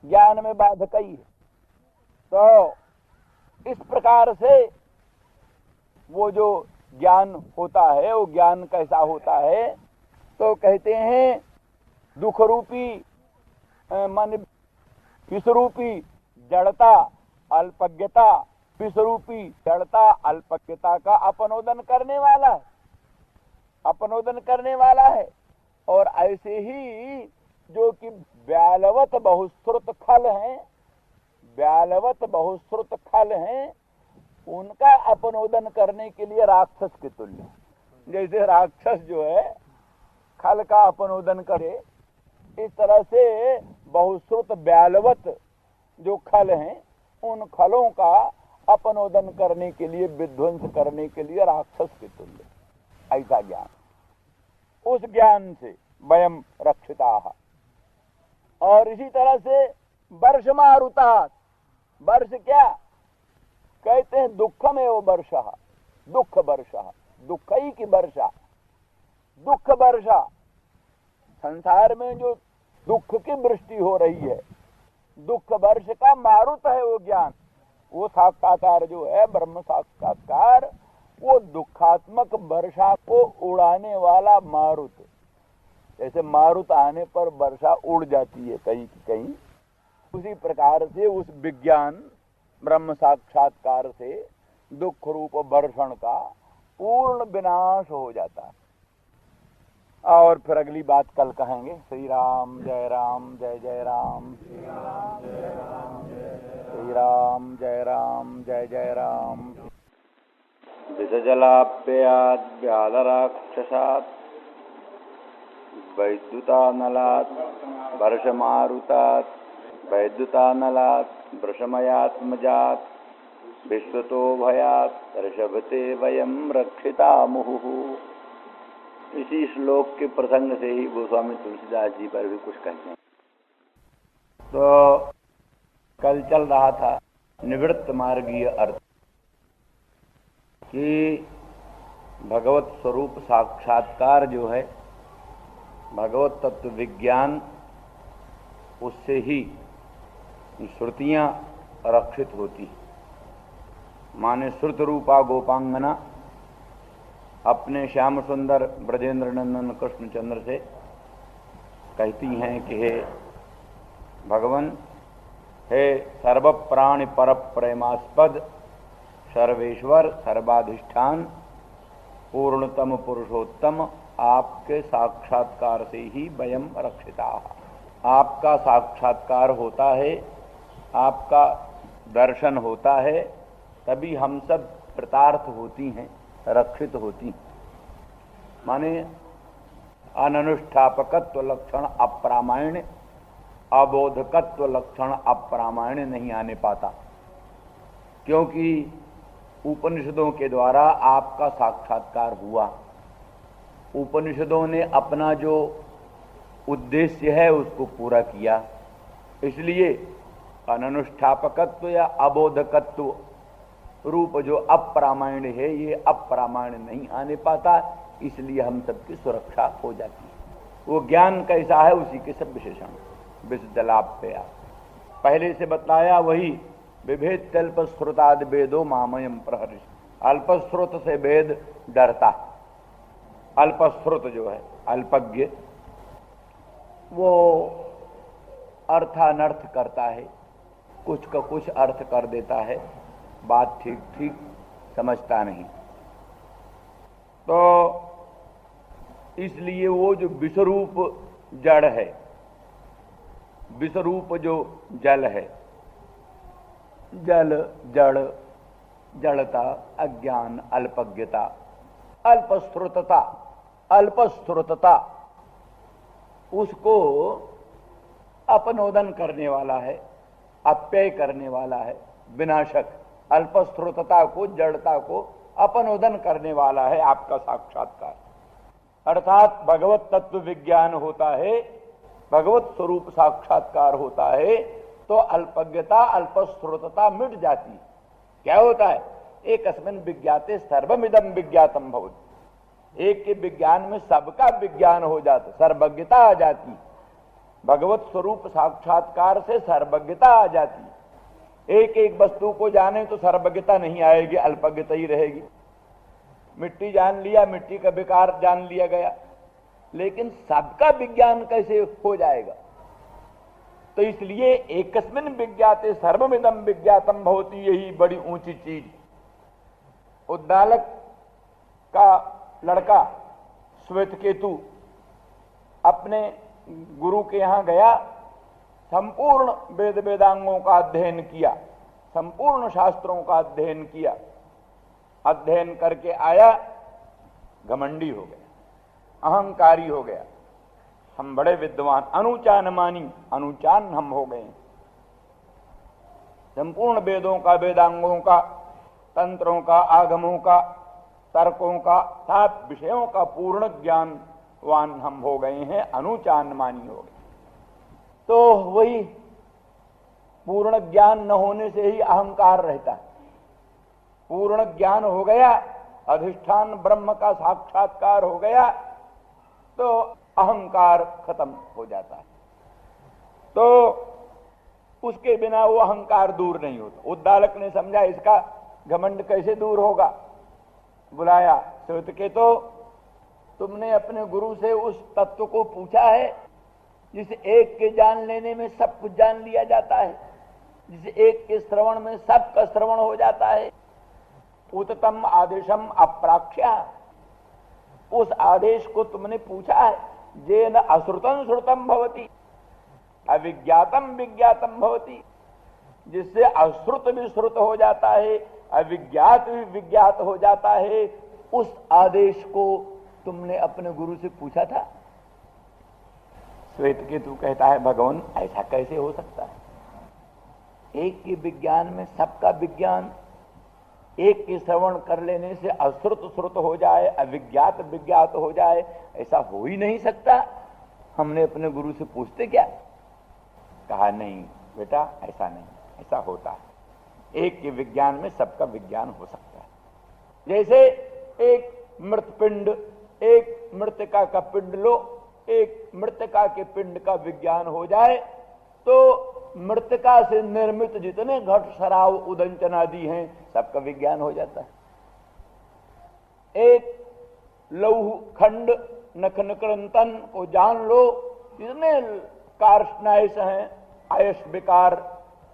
ज्ञान में बाधक ही है। तो इस प्रकार से वो जो ज्ञान होता है वो ज्ञान कैसा होता है, तो कहते हैं दुख रूपी मन विषरूपी जड़ता अल्पज्ञता, विषरूपी जड़ता अल्पज्ञता का अपनोदन करने वाला है, अपनोदन करने वाला है। और ऐसे ही जो कि व्यालवत बहुश्रुत खल हैं, व्यालवत बहुश्रुत खल हैं, उनका अपनोदन करने के लिए राक्षस के तुल्य, जैसे राक्षस जो है खल का अपनोदन करे, इस तरह से बहुश्रुत व्यालवत जो खल हैं उन खलों का अपनोदन करने के लिए, विध्वंस करने के लिए राक्षस के तुल्य ऐसा ज्ञान। उस ज्ञान से वयम रक्षिता। और इसी तरह से वर्ष मारुता, वर्ष क्या कहते हैं, दुखमें वो वर्षा, दुख वर्षा, दुख ही की वर्षा, दुख वर्षा। संसार में जो दुख की वृष्टि हो रही है, दुख वर्ष का मारुत है वो ज्ञान, वो साक्षात्कार जो है ब्रह्म साक्षात्कार, वो दुखात्मक वर्षा को उड़ाने वाला मारुत। जैसे मारुत आने पर वर्षा उड़ जाती है कहीं की कहीं, उसी प्रकार से उस विज्ञान ब्रह्म साक्षात्कार से दुख रूप वर्षण का पूर्ण विनाश हो जाता है। और फिर अगली बात कल कहेंगे। श्री राम जय राम जय जय राम, श्री राम जय राम जय जय राम। विषजलाप्ययात् व्यालराक्षसात् वैद्युतानलात् वर्षमारुतात् वैद्युतानलात् वृषमयात्मजात् विश्वतो भयात् ऋषभते वयं रक्षितामुहुः। इसी श्लोक के प्रसंग से ही गोस्वामी तुलसीदास जी पर भी कुछ कहते हैं। तो कल चल रहा था निवृत्त मार्गीय अर्थ कि भगवत स्वरूप साक्षात्कार जो है, भगवत तत्व विज्ञान, उससे ही श्रुतियां रक्षित होती। माने श्रुत रूपा गोपांगना अपने श्याम सुंदर ब्रजेंद्र नंदन कृष्णचंद्र से कहती हैं कि हे भगवान, हे सर्व प्राणि पर प्रेमास्पद सर्वेश्वर सर्वाधिष्ठान पूर्णतम पुरुषोत्तम, आपके साक्षात्कार से ही वयम रक्षिता। आपका साक्षात्कार होता है, आपका दर्शन होता है, तभी हम सब कृतार्थ होती हैं, रक्षित होती। माने अननुष्ठापकत्व लक्षण अप्रामाण्य, अबोधकत्व लक्षण अप्रामाण्य नहीं आने पाता, क्योंकि उपनिषदों के द्वारा आपका साक्षात्कार हुआ। उपनिषदों ने अपना जो उद्देश्य है उसको पूरा किया, इसलिए अननुष्ठापकत्व या अबोधकत्व रूप जो अप्रामाण्य है, ये अप्रामाण्य नहीं आने पाता, इसलिए हम सबकी सुरक्षा हो जाती है। वो ज्ञान कैसा है उसी के सब विशेषण विषजलाप्यया पहले से बतलाया, वही विभेद कल्पश्रुताद वेदो मामयम प्रहर्ष। अल्पश्रुत से वेद डरता। अल्पश्रुत जो है अल्पज्ञ, वो अर्थानर्थ करता है, कुछ का कुछ अर्थ कर देता है, बात ठीक ठीक समझता नहीं। तो इसलिए वो जो विषरूप जड़ है, विषरूप जो जल है, जल जड़, जड़ता, अज्ञान, अल्पज्ञता, अल्पश्रुतता, अल्पश्रुतता, उसको अपनोदन करने वाला है, अप्यय करने वाला है, विनाशक। अल्पश्रुतता को, जड़ता को अपनोदन करने वाला है आपका साक्षात्कार। अर्थात भगवत तत्व विज्ञान होता है, भगवत स्वरूप साक्षात्कार होता है, तो अल्पज्ञता, अल्पश्रुतता मिट जाती। क्या होता है? एक अस्मिन् विज्ञाते सर्वमिदं विज्ञातम भवति। एक के विज्ञान में सबका विज्ञान हो जाता, सर्वज्ञता आ जाती। भगवत स्वरूप साक्षात्कार से सर्वज्ञता आ जाती है। एक एक वस्तु को जाने तो सर्वज्ञता नहीं आएगी, अल्पज्ञता ही रहेगी। मिट्टी जान लिया, मिट्टी का विकार जान लिया गया, लेकिन सबका विज्ञान कैसे हो जाएगा? तो इसलिए एकस्मिन् विज्ञाते सर्वमिदं विज्ञातम भवति, यही बड़ी ऊंची चीज। उद्दालक का लड़का श्वेतकेतु अपने गुरु के यहां गया, संपूर्ण वेद वेदांगों का अध्ययन किया, संपूर्ण शास्त्रों का अध्ययन किया। अध्ययन करके आया, घमंडी हो गया, अहंकारी हो गया। हम बड़े विद्वान, अनुचान मानी, अनुचान हम हो गए। संपूर्ण वेदों का, वेदांगों का, तंत्रों का, आगमों का, तर्कों का, सब विषयों का पूर्ण ज्ञानवान हम हो गए हैं, अनुचान मानी हो गए। तो वही पूर्ण ज्ञान न होने से ही अहंकार रहता है। पूर्ण ज्ञान हो गया, अधिष्ठान ब्रह्म का साक्षात्कार हो गया, तो अहंकार खत्म हो जाता है। तो उसके बिना वो अहंकार दूर नहीं होता। उद्दालक ने समझा इसका घमंड कैसे दूर होगा। बुलाया, श्वेतकेतु, तुमने अपने गुरु से उस तत्व को पूछा है जिसे एक के जान लेने में सब कुछ जान लिया जाता है, जिसे एक के श्रवण में सबका श्रवण हो जाता है। उततम आदेशम अप्राक्ष्या, उस आदेश को तुमने पूछा है। जेन अश्रुतम श्रुतम भवति, अविज्ञातम विज्ञातम भवति, जिससे अश्रुत भी श्रुत हो जाता है, अविज्ञात भी विज्ञात हो जाता है। उस आदेश को तुमने अपने गुरु से पूछा था। श्वेतकेतु कहता है, भगवान ऐसा कैसे हो सकता है? एक के विज्ञान में सबका विज्ञान, एक के श्रवण कर लेने से अश्रुत श्रुत हो जाए, अविज्ञात विज्ञात हो जाए, ऐसा हो ही नहीं सकता। हमने अपने गुरु से पूछते क्या? कहा नहीं बेटा, ऐसा नहीं, ऐसा होता है। एक के विज्ञान में सबका विज्ञान हो सकता है। जैसे एक मृत पिंड, एक मृतिका का पिंड लो, एक मृतिका के पिंड का विज्ञान हो जाए तो मृतिका से निर्मित जितने घट शराब उदंचन आदि हैं सबका विज्ञान हो जाता है। एक लौह खंड नख निकृंतन को जान लो, जितने कार्ष्णायस हैं, आयस विकार,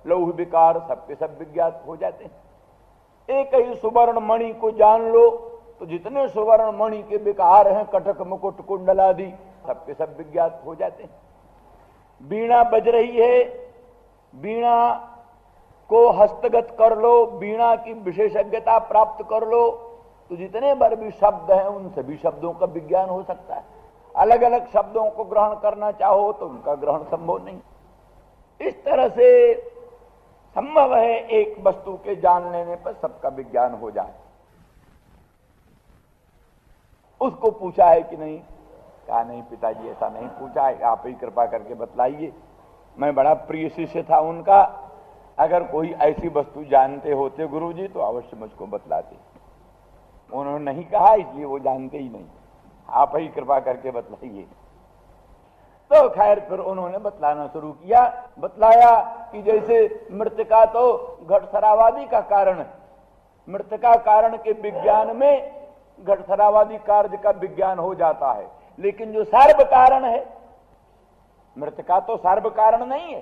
लौह विकार, सबके सब विज्ञात हो जाते हैं। एक ही सुवर्ण मणि को जान लो तो जितने सुवर्ण मणि के विकार हैं, कटक मुकुट कुंडल आदि, सबके सब विज्ञात हो जाते हैं। वीणा बज रही है, वीणा को हस्तगत कर लो, वीणा की विशेषज्ञता प्राप्त कर लो, तो जितने बार भी शब्द हैं उन सभी शब्दों का विज्ञान हो सकता है। अलग अलग शब्दों को ग्रहण करना चाहो तो उनका ग्रहण संभव नहीं। इस तरह से संभव है एक वस्तु के जान लेने पर सबका विज्ञान हो जाए। उसको पूछा है कि नहीं? कहा नहीं पिताजी, ऐसा नहीं पूछा है, आप ही कृपा करके बतलाइए। मैं बड़ा प्रिय शिष्य था उनका, अगर कोई ऐसी वस्तु जानते होते गुरुजी तो अवश्य मुझको बतलाते। उन्होंने नहीं कहा, इसलिए वो जानते ही नहीं, आप ही कृपा करके बतलाइए। तो खैर फिर उन्होंने बतलाना शुरू किया। बतलाया कि जैसे मृतिका तो घट शराबादी का कारण है, मृतिका कारण के विज्ञान में घट शराबादी कार्य का विज्ञान हो जाता है, लेकिन जो सर्व कारण है, मृतिका तो सर्व कारण नहीं है,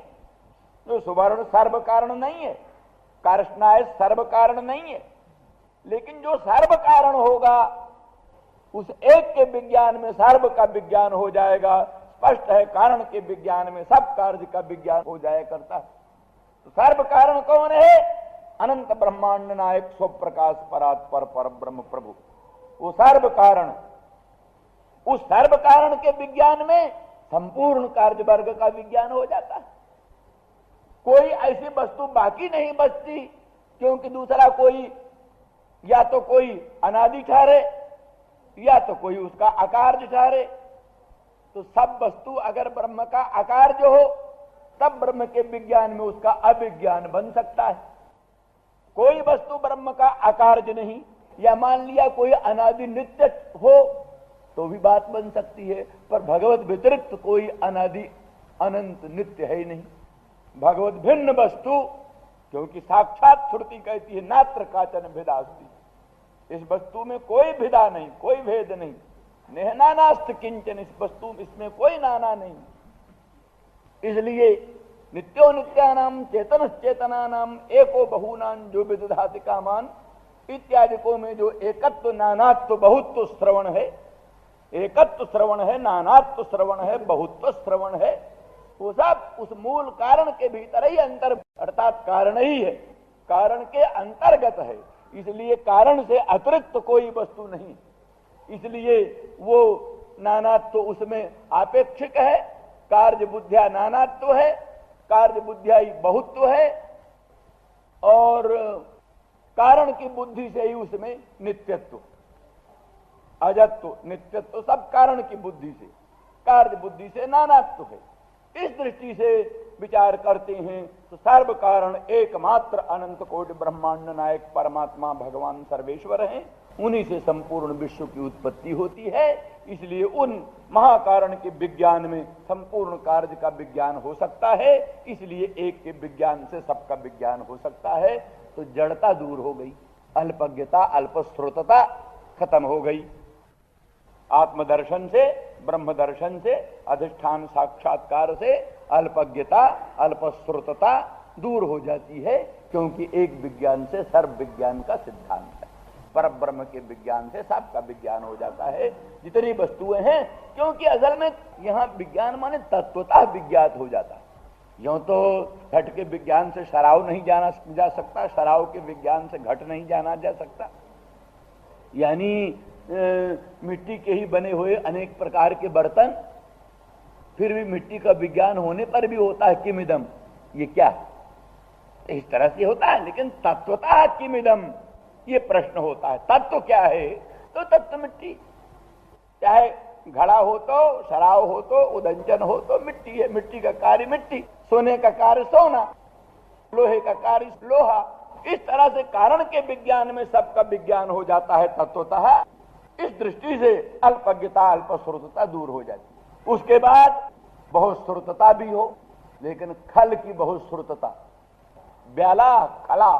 जो सुवर्ण सर्व कारण नहीं है, कार्ष्णाय सर्व कारण नहीं है, लेकिन जो सर्व कारण होगा उस एक के विज्ञान में सर्व का विज्ञान हो जाएगा। स्पष्ट है, कारण के विज्ञान में सब कार्य का विज्ञान हो जाया करता है। तो सर्व कारण कौन है? अनंत ब्रह्मांड नायक स्वप्रकाश परात्पर पर ब्रह्म प्रभु, वो सर्व कारण। उस सर्व कारण के विज्ञान में संपूर्ण कार्य वर्ग का विज्ञान हो जाता है। कोई ऐसी वस्तु बाकी नहीं बचती, क्योंकि दूसरा कोई या तो कोई अनादि ठहरे या तो कोई उसका आकार ठहरे। तो सब वस्तु अगर ब्रह्म का आकार जो हो, तब ब्रह्म के विज्ञान में उसका अविज्ञान बन सकता है। कोई वस्तु ब्रह्म का आकार जो नहीं, या मान लिया कोई अनादि नित्य हो तो भी बात बन सकती है, पर भगवत व्यतिरिक्त कोई अनादि अनंत नित्य है ही नहीं। भगवत भिन्न वस्तु, क्योंकि साक्षात श्रुति कहती है नात्र काचन भेदास्ति, इस वस्तु में कोई भेदा नहीं, कोई भेद नहीं। नेहनानास्त किंचन, इस वस्तु इसमें कोई नाना नहीं। इसलिए नित्यो नित्यानाम चेतन चेतनानाम एको बहुनां जो विदधाति कामान इत्यादि को में जो एकत्व नानात्व बहुत्व श्रवण है, एकत्व श्रवण है, नानात्व श्रवण है, बहुत्व श्रवण है, वो सब उस मूल कारण के भीतर ही अंतर, अर्थात कारण ही है, कारण के अंतर्गत है। इसलिए कारण से अतिरिक्त कोई वस्तु नहीं, इसलिए वो नानात्व उसमें आपेक्षिक है। कार्य बुद्धिया नानात्व है, कार्य बुद्धिया ही बहुत्व है, और कारण की बुद्धि से ही उसमें नित्यत्व, अजत्व, नित्यत्व सब कारण की बुद्धि से, कार्य बुद्धि से नानात्व है। इस दृष्टि से विचार करते हैं तो सर्व कारण एकमात्र अनंत कोटि ब्रह्मांड नायक परमात्मा भगवान सर्वेश्वर हैं, उन्हीं से संपूर्ण विश्व की उत्पत्ति होती है। इसलिए उन महाकारण के विज्ञान में संपूर्ण कार्य का विज्ञान हो सकता है, इसलिए एक के विज्ञान से सबका विज्ञान हो सकता है। तो जड़ता दूर हो गई, अल्पज्ञता अल्पश्रोतता खत्म हो गई। आत्मदर्शन से, ब्रह्म दर्शन से, अधिष्ठान साक्षात्कार से अल्पज्ञता अल्पश्रोतता दूर हो जाती है, क्योंकि एक विज्ञान से सर्व विज्ञान का सिद्धांत है। पर ब्रह्म के विज्ञान से सबका विज्ञान हो जाता है, जितनी वस्तुएं हैं, क्योंकि असल में यहाँ विज्ञान माने तत्वतः विज्ञात हो जाता है। यूं तो घट के विज्ञान से शराब नहीं जाना जा सकता, शराब के विज्ञान से घट नहीं जाना जा सकता। यानी मिट्टी के ही बने हुए अनेक प्रकार के बर्तन, फिर भी मिट्टी का विज्ञान होने पर भी होता है किमिदम, ये क्या है, इस तरह से होता है। लेकिन तत्वतः किमिदम ये प्रश्न होता है, तत्व क्या है? तो तत्व मिट्टी, चाहे घड़ा हो तो, शराब हो तो, उदंचन हो तो मिट्टी है, मिट्टी का कार्य मिट्टी, सोने का कार्य सोना, लोहे का कार्य लोहा। इस तरह से कारण के विज्ञान में सबका विज्ञान हो जाता है तत्वतः। इस दृष्टि से अल्पज्ञता अल्पश्रुतता दूर हो जाती है। उसके बाद बहुश्रुतता भी हो, लेकिन खल की बहुश्रुतता, ब्याला खला,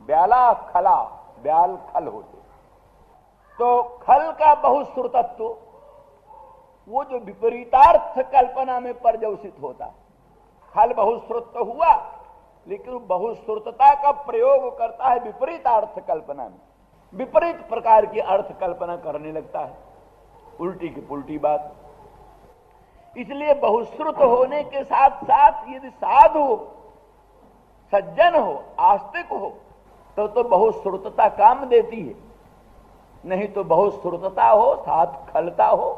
ब्याला खला, ब्याल खल होते, तो खल का बहुश्रुतत्व वो जो विपरीतार्थ कल्पना में पर्यवसित होता। खल बहुश्रुत तो हुआ, लेकिन बहुश्रुतता का प्रयोग करता है विपरीत अर्थ कल्पना में, विपरीत प्रकार की अर्थ कल्पना करने लगता है, उल्टी की पुल्टी बात। इसलिए बहुश्रुत होने के साथ साथ यदि साधु हो, सज्जन हो, आस्तिक हो, तो बहुश्रुतता काम देती है। नहीं तो बहुश्रुतता हो साथ खलता हो,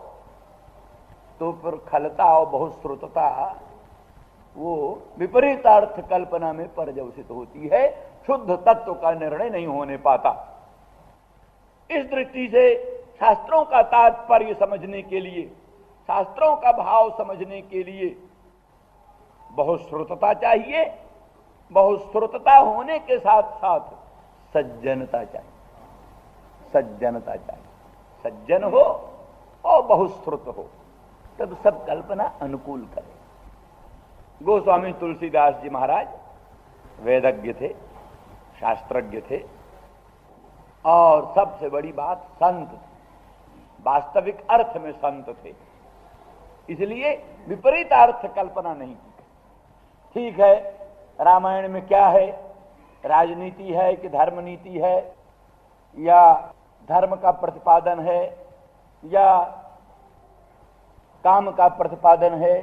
तो फिर खलता और बहुश्रुतता वो विपरीत अर्थ कल्पना में पर्यवसित होती है, शुद्ध तत्व का निर्णय नहीं होने पाता। इस दृष्टि से शास्त्रों का तात्पर्य समझने के लिए, शास्त्रों का भाव समझने के लिए बहुश्रुतता चाहिए। बहुश्रुतता होने के साथ साथ सज्जनता चाहिए, सज्जनता चाहिए। सज्जन हो और बहुश्रुत हो, तब सब कल्पना अनुकूल करे। गोस्वामी तुलसीदास जी महाराज वेदज्ञ थे, शास्त्रज्ञ थे, और सबसे बड़ी बात संत थे, वास्तविक अर्थ में संत थे। इसलिए विपरीत अर्थ कल्पना नहीं की। ठीक है, रामायण में क्या है, राजनीति है कि धर्म नीति है, या धर्म का प्रतिपादन है, या काम का प्रतिपादन है,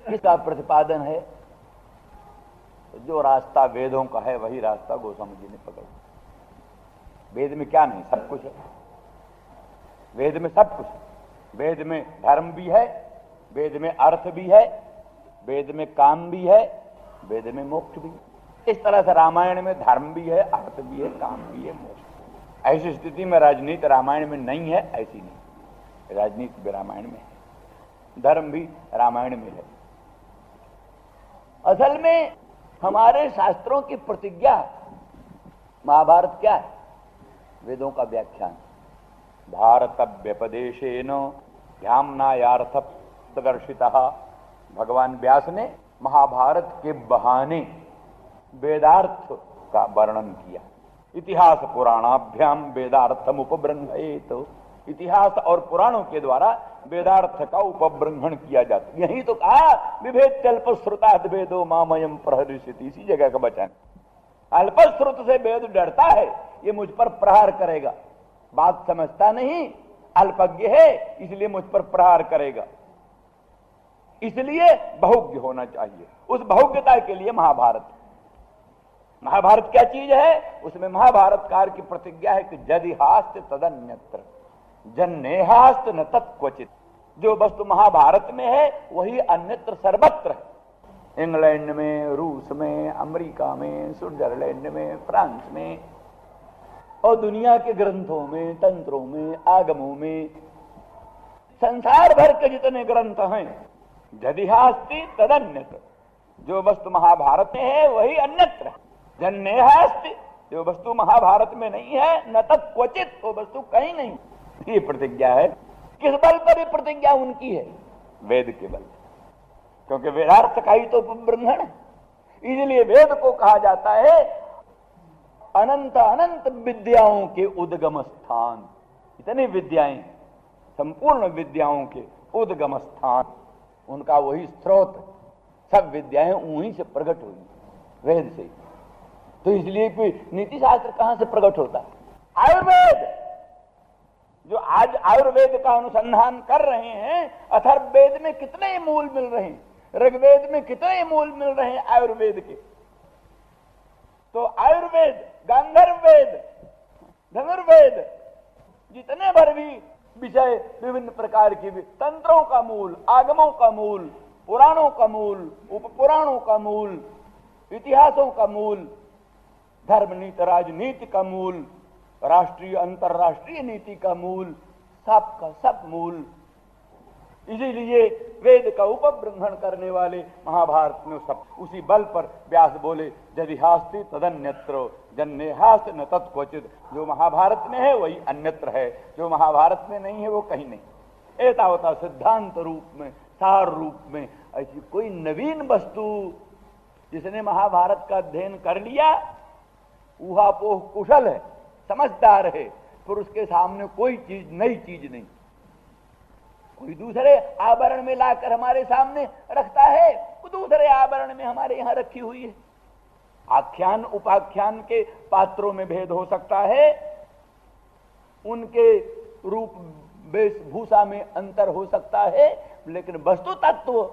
किसका प्रतिपादन है? जो रास्ता वेदों का है वही रास्ता गोस्वामी जी ने पकड़ा। वेद में क्या नहीं, सब कुछ है। वेद में सब कुछ है। वेद में धर्म भी है, वेद में अर्थ भी है, वेद में काम भी है, वेद में मोक्ष भी है। इस तरह से रामायण में धर्म भी है, अर्थ भी है, काम भी है, मोक्ष। ऐसी स्थिति में राजनीति रामायण में नहीं है, ऐसी नहीं। राजनीति भी रामायण में है, धर्म भी रामायण में है। असल में हमारे शास्त्रों की प्रतिज्ञा, महाभारत क्या है? वेदों का व्याख्यान। भारत व्यपदेशेन ध्याम्नायार्थ प्रदर्शितः भगवान व्यास ने महाभारत के बहाने वेदार्थ का वर्णन किया। इतिहास पुराणाभ्याम वेदार्थम उपब्रह्मयेत, तो इतिहास और पुराणों के द्वारा वेदार्थ का उपब्रह्मण किया जाता। यही तो कहा विभेद कल्प श्रुताद वेदो मामयम प्रहरिष्यति, इसी जगह का वचन। अल्पश्रुत से वेद डरता है, ये मुझ पर प्रहार करेगा, बात समझता नहीं, अल्पज्ञ है, इसलिए मुझ पर प्रहार करेगा। इसलिए बहुज्ञ होना चाहिए। उस बहुज्ञता के लिए महाभारत। महाभारत क्या चीज है? उसमें महाभारतकार की प्रतिज्ञा है कि यदि हास्त तदन्यत्र जन्नेहास्त न तत्क्वचित। जो वस्तु महाभारत में है वही अन्यत्र सर्वत्र है। इंग्लैंड में, रूस में, अमेरिका में, स्विट्जरलैंड में, फ्रांस में और दुनिया के ग्रंथों में, तंत्रों में, आगमों में, संसार भर के जितने ग्रंथ हैं, यदि हास्ति तदन्यत्र, जो वस्तु महाभारत में है वही अन्यत्र है। जन्नेहास्ति, जो वस्तु महाभारत में नहीं है, न तत्क्वचित, वो वस्तु कहीं नहीं। ये प्रतिज्ञा है। किस बल पर ये प्रतिज्ञा उनकी है? वेद के बल, क्योंकि वेदार्थ का ही तो ब्रह्मण है। इसलिए वेद को कहा जाता है अनंत अनंत विद्याओं के उद्गम स्थान। इतनी विद्याएं, संपूर्ण विद्याओं के उद्गम स्थान, उनका वही स्रोत। सब विद्याएं उन्हीं से प्रकट हुई, वेद से। तो इसलिए कोई नीति शास्त्र कहां से प्रकट होता है? आयुर्वेद। जो आज आयुर्वेद का अनुसंधान कर रहे हैं, अथर्ववेद में कितने मूल मिल रहे हैं, ऋग्वेद में कितने मूल मिल रहे हैं आयुर्वेद के। तो आयुर्वेद, गांधर्व वेद, धनुर्वेद, जितने भर भी विषय, विभिन्न प्रकार के तंत्रों का मूल, आगमों का मूल, पुराणों का मूल, उपपुराणों का मूल, इतिहासों का मूल, धर्म नीति राजनीति का मूल, राष्ट्रीय अंतरराष्ट्रीय नीति का मूल, सब का सब मूल। इसीलिए वेद का उपब्रह्मण करने वाले महाभारत में सब उसी बल पर व्यास बोले यदि हास्ति तदन्यत्र जन्नेहास्त न तत्क्वचित। जो महाभारत में है वही अन्यत्र है, जो महाभारत में नहीं है वो कहीं नहीं। एतावता सिद्धांत रूप में, सार रूप में ऐसी कोई नवीन वस्तु, जिसने महाभारत का अध्ययन कर लिया ऊहापोह कुशल है, समझदार है, फिर उसके सामने कोई चीज, नई चीज नहीं। कोई दूसरे आवरण में लाकर हमारे सामने रखता है, वो दूसरे आवरण में हमारे यहां रखी हुई है। आख्यान उपाख्यान के पात्रों में भेद हो सकता है, उनके रूप वेशभूषा में अंतर हो सकता है, लेकिन वस्तु तत्व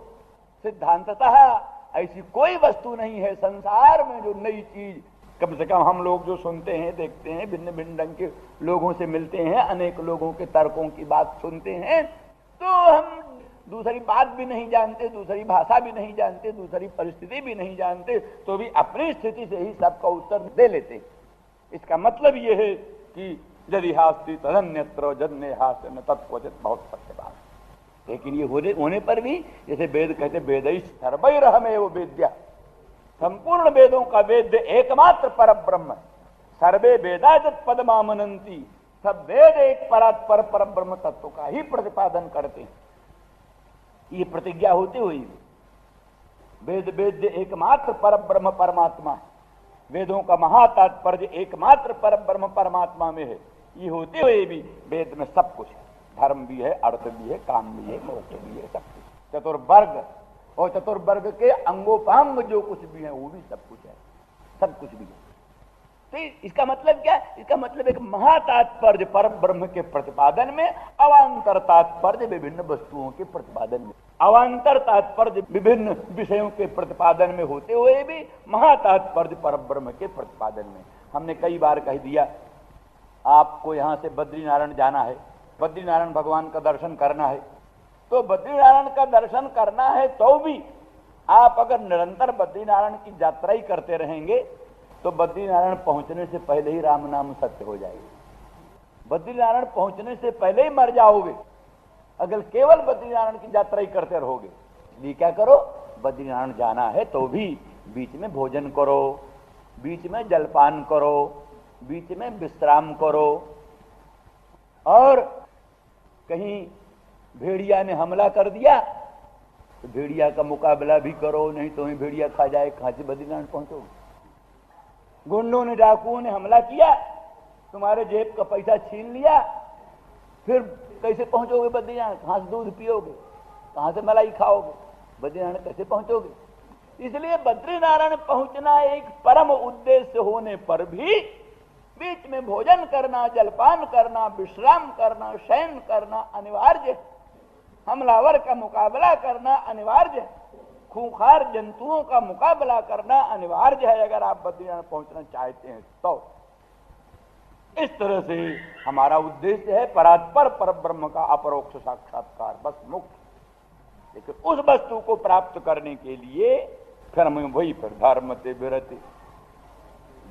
सिद्धांततः ऐसी कोई वस्तु नहीं है संसार में जो नई चीज, कम से कम हम लोग जो सुनते हैं, देखते हैं, भिन्न भिन्न ढंग के लोगों से मिलते हैं, अनेक लोगों के तर्कों की बात सुनते हैं, तो हम दूसरी बात भी नहीं जानते, दूसरी भाषा भी नहीं जानते, दूसरी परिस्थिति भी नहीं जानते, तो भी अपनी स्थिति से ही सबका उत्तर दे लेते। इसका मतलब यह है कि यदि हास्ति तदन्यत्र जन्नेहास्य न तत्क्वचित, बहुत सत्य बात। लेकिन ये होने पर भी, जैसे वेद कहते वेदैश्च सर्वैरहमेव वेद्यः, संपूर्ण वेदों का वेद्य एकमात्र परब्रह्म, सर्वे वेदाजत पदमामनंती, सब वेद एक परात्पर परब्रह्म तत्व का ही प्रतिपादन करते हैं। ये प्रतिज्ञा होते हुए वेद वेद्य एकमात्र परब्रह्म परमात्मा है, वेदों का महातात्पर्य एकमात्र परब्रह्म परमात्मा में है। ये होते हुए भी वेद में सब कुछ है, धर्म भी है, अर्थ भी है, काम भी है, मोक्ष भी है, सब कुछ। चतुर्वर्ग और चतुर्वर्ग के अंगोपांग जो कुछ भी है वो भी सब कुछ है, सब कुछ भी है। तो इसका मतलब क्या? इसका मतलब एक महातात्पर्य परम ब्रह्म के प्रतिपादन में, अवांतर तात्पर्य विभिन्न वस्तुओं के प्रतिपादन में, अवांतर तात्पर्य विभिन्न विषयों के प्रतिपादन में होते हुए भी महातात्पर्य परम ब्रह्म के प्रतिपादन में। हमने कई बार कह दिया, आपको यहां से बद्रीनारायण जाना है, बद्रीनारायण भगवान का दर्शन करना है, तो बद्रीनारायण का दर्शन करना है तो भी आप अगर निरंतर बद्रीनारायण की यात्रा ही करते रहेंगे तो बद्रीनारायण पहुंचने से पहले ही राम नाम सत्य हो जाएगा। बद्रीनारायण पहुंचने से पहले ही मर जाओगे अगर केवल बद्रीनारायण की यात्रा ही करते रहोगे। इसलिए क्या करो, बद्रीनारायण जाना है तो भी बीच में भोजन करो, बीच में जलपान करो, बीच में विश्राम करो, और कहीं भेड़िया ने हमला कर दिया तो भेड़िया का मुकाबला भी करो, नहीं तो ही भेड़िया खा जाए, कहां से बद्रीनाथ पहुंचोगे? गुंडों ने, डाकुओं ने हमला किया, तुम्हारे जेब का पैसा छीन लिया, फिर कैसे पहुंचोगे बद्रीनाथ? कहां से दूध पियोगे, कहां से मलाई खाओगे? बद्रीनाथ कैसे पहुंचोगे? इसलिए बद्रीनारायण पहुंचना एक परम उद्देश्य होने पर भी बीच में भोजन करना, जलपान करना, विश्राम करना, शयन करना अनिवार्य है। हमलावर का मुकाबला करना अनिवार्य है। खूंखार जंतुओं का मुकाबला करना अनिवार्य है अगर आप बद्रीनाथ पहुंचना चाहते हैं तो। इस तरह से हमारा उद्देश्य है परात्पर पर ब्रह्म का अपरोक्ष साक्षात्कार, बस मुक्त। लेकिन उस वस्तु को प्राप्त करने के लिए फिर हमें वही फिर धर्म ते विरति,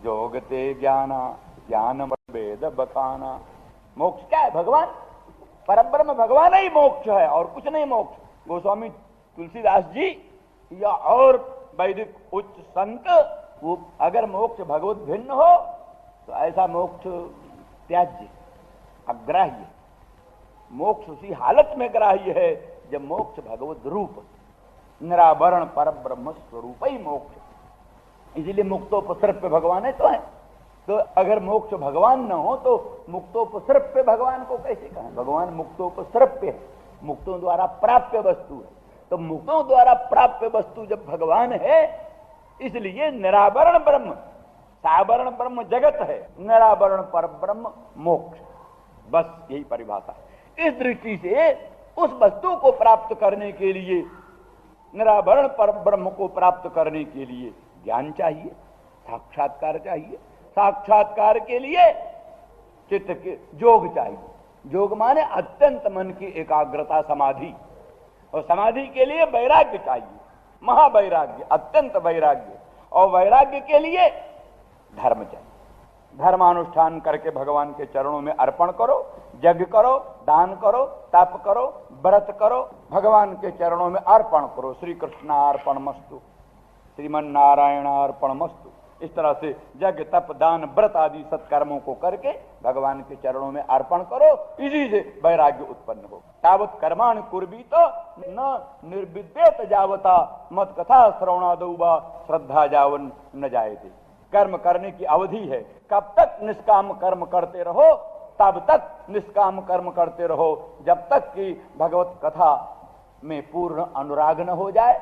जोगते ज्ञाना, ज्ञान वेद बकाना। मोक्ष क्या है? भगवान, परब्रह्म भगवान ही मोक्ष है और कुछ नहीं मोक्ष। गोस्वामी तुलसीदास जी या और वैदिक उच्च संत, वो अगर मोक्ष भगवत भिन्न हो तो ऐसा मोक्ष त्याज्य, अग्राह्य। मोक्ष उसी हालत में ग्राह्य है जब मोक्ष भगवत रूप, निरावरण परब्रह्म स्वरूप ही मोक्ष। इसलिए मुक्तोपसर्प भगवान है तो है। तो अगर मोक्ष भगवान न हो तो मुक्तोपसर्प भगवान को कैसे कहें? भगवान मुक्तोपसर्प है, मुक्तों द्वारा प्राप्य वस्तु है। तो मुक्तों द्वारा प्राप्य वस्तु जब भगवान है, इसलिए निरावरण ब्रह्म, सावरण ब्रह्म जगत है, निरावरण पर ब्रह्म मोक्ष, बस यही परिभाषा है। इस दृष्टि से उस वस्तु को प्राप्त करने के लिए, निरावरण पर ब्रह्म को प्राप्त करने के लिए ज्ञान चाहिए, साक्षात्कार चाहिए। साक्षात्कार के लिए चित्त के जोग चाहिए। जोग माने अत्यंत मन की एकाग्रता, समाधि। और समाधि के लिए वैराग्य चाहिए, महावैराग्य, अत्यंत वैराग्य। और वैराग्य के लिए धर्म चाहिए। धर्मानुष्ठान करके भगवान के चरणों में अर्पण करो, यज्ञ करो, दान करो, तप करो, व्रत करो, भगवान के चरणों में अर्पण करो। श्री कृष्णार्पणमस्तु, श्रीमन नारायणार्पणमस्तु। इस तरह से यज्ञ, तप, दान, व्रत आदि सत्कर्मों को करके भगवान के चरणों में अर्पण करो। इसी से वैराग्य उत्पन्न हो। तावत कर्माणि कुर्वी तो न निर्विद्येत जावता मत कथा श्रवणादौ वा श्रद्धा जावन न जायते। कर्म करने की अवधि है। कब तक निष्काम कर्म करते रहो, तब तक निष्काम कर्म करते रहो, जब तक कि भगवत कथा में पूर्ण अनुराग न हो जाए,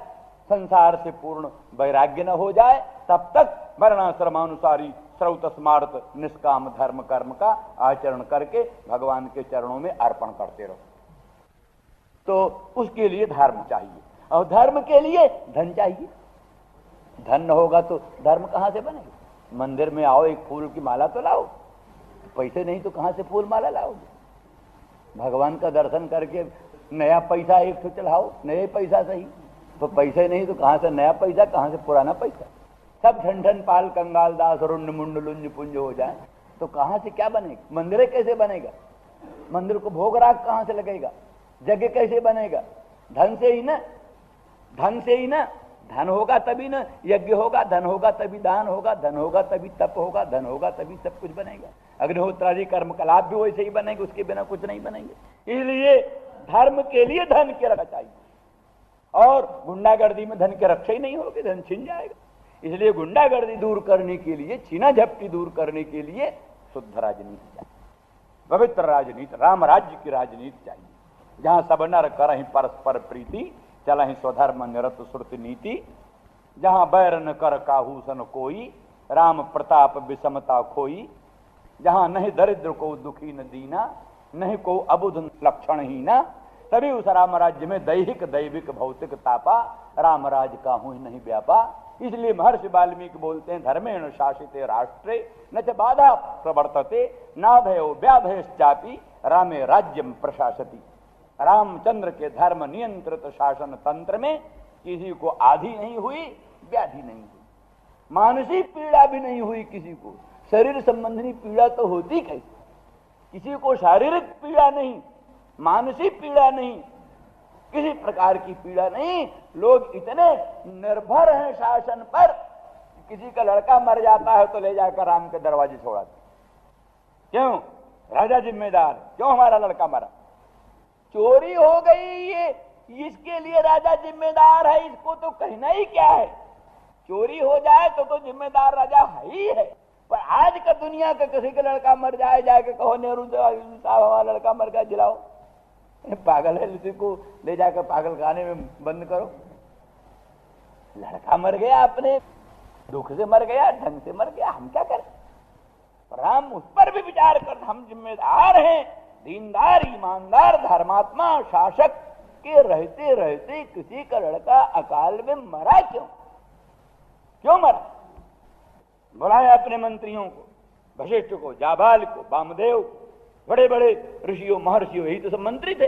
संसार से पूर्ण वैराग्य न हो जाए, तब तक वर्णाश्रमानुसारी श्रौत स्मार्त निष्काम धर्म कर्म का आचरण करके भगवान के चरणों में अर्पण करते रहो। तो उसके लिए धर्म चाहिए, और धर्म के लिए धन चाहिए। धन न होगा तो धर्म कहां से बनेगा? मंदिर में आओ, एक फूल की माला तो लाओ, पैसे नहीं तो कहां से फूल माला लाओगे? भगवान का दर्शन करके नया पैसा एक तो चढ़ाओ, नए पैसा सही, तो पैसे नहीं तो कहां से नया पैसा, कहां से पुराना पैसा? सब ठन ठन पाल कंगाल दास रुंड मुंड लुंज पुंज हो जाए तो कहां से क्या बनेगा? मंदिर कैसे बनेगा? मंदिर को भोग राग कहां से लगेगा? यज्ञ कैसे बनेगा? धन से ही ना, धन से ही ना। धन होगा तभी ना यज्ञ होगा, धन होगा तभी दान होगा, धन होगा तभी तप होगा, धन होगा तभी सब कुछ बनेगा। अग्निहोत्रादि कर्म कलाप भी वैसे ही बनेंगे, उसके बिना कुछ नहीं बनेंगे। इसलिए धर्म के लिए धन की रक्षा चाहिए, और गुंडागर्दी में धन की रक्षा ही नहीं होगी, धन छिन जाएगा। इसलिए गुंडागर्दी दूर करने के लिए, छीना झपटी दूर करने के लिए शुद्ध राजनीति चाहिए, पवित्र राजनीति, राम राज्य की राजनीति चाहिए, जहां सब नर करहि परस्पर प्रीति, चलहि स्वधर्म निरत श्रुति नीति, जहां बैर न कर काहू सन कोई, राम प्रताप विषमता खोई, जहां नहीं दरिद्र को दुखी न दीना, नहीं को अबुध लक्षण ही ना, तभी उस राम राज्य में दैहिक दैविक भौतिक तापा, राम राज का हूं ही नहीं व्यापा। इसलिए महर्षि वाल्मीकि बोलते हैं, धर्मेण शासिते राष्ट्रे न च बाधा प्रवर्तते नाभयो व्याधयश्चापि रामे राज्यम प्रशासति। रामचंद्र के धर्म नियंत्रित शासन तंत्र में किसी को आधी नहीं हुई, व्याधि नहीं हुई, मानसिक पीड़ा भी नहीं हुई किसी को। शरीर संबंधी पीड़ा तो होती कैसे? किसी को शारीरिक पीड़ा नहीं, मानसिक पीड़ा नहीं, किसी प्रकार की पीड़ा नहीं। लोग इतने निर्भर हैं शासन पर, किसी का लड़का मर जाता है तो ले जाकर राम के दरवाजे छोड़ाते। क्यों? राजा जिम्मेदार, क्यों हमारा लड़का मरा? चोरी हो गई, ये इसके लिए राजा जिम्मेदार है, इसको तो कहना ही क्या है। चोरी हो जाए तो जिम्मेदार राजा है ही है। पर आज का दुनिया का किसी का लड़का मर जाए, जाके कहो नेहरू साहब हमारा लड़का मर गया, जिलाओ, पागल है, उसी को ले जाकर पागल खाने में बंद करो। लड़का मर गया, अपने दुख से मर गया, ढंग से मर गया, हम क्या करें। पर हम उस पर भी विचार कर, हम जिम्मेदार हैं, दीनदार, ईमानदार, धर्मात्मा शासक के रहते रहते किसी का लड़का अकाल में मरा क्यों मरा। बुलाया अपने मंत्रियों को, वशिष्ठ को, जाबाल को, वामदेव को, बड़े बड़े ऋषियों महर्षियों, यही तो सब मंत्री थे।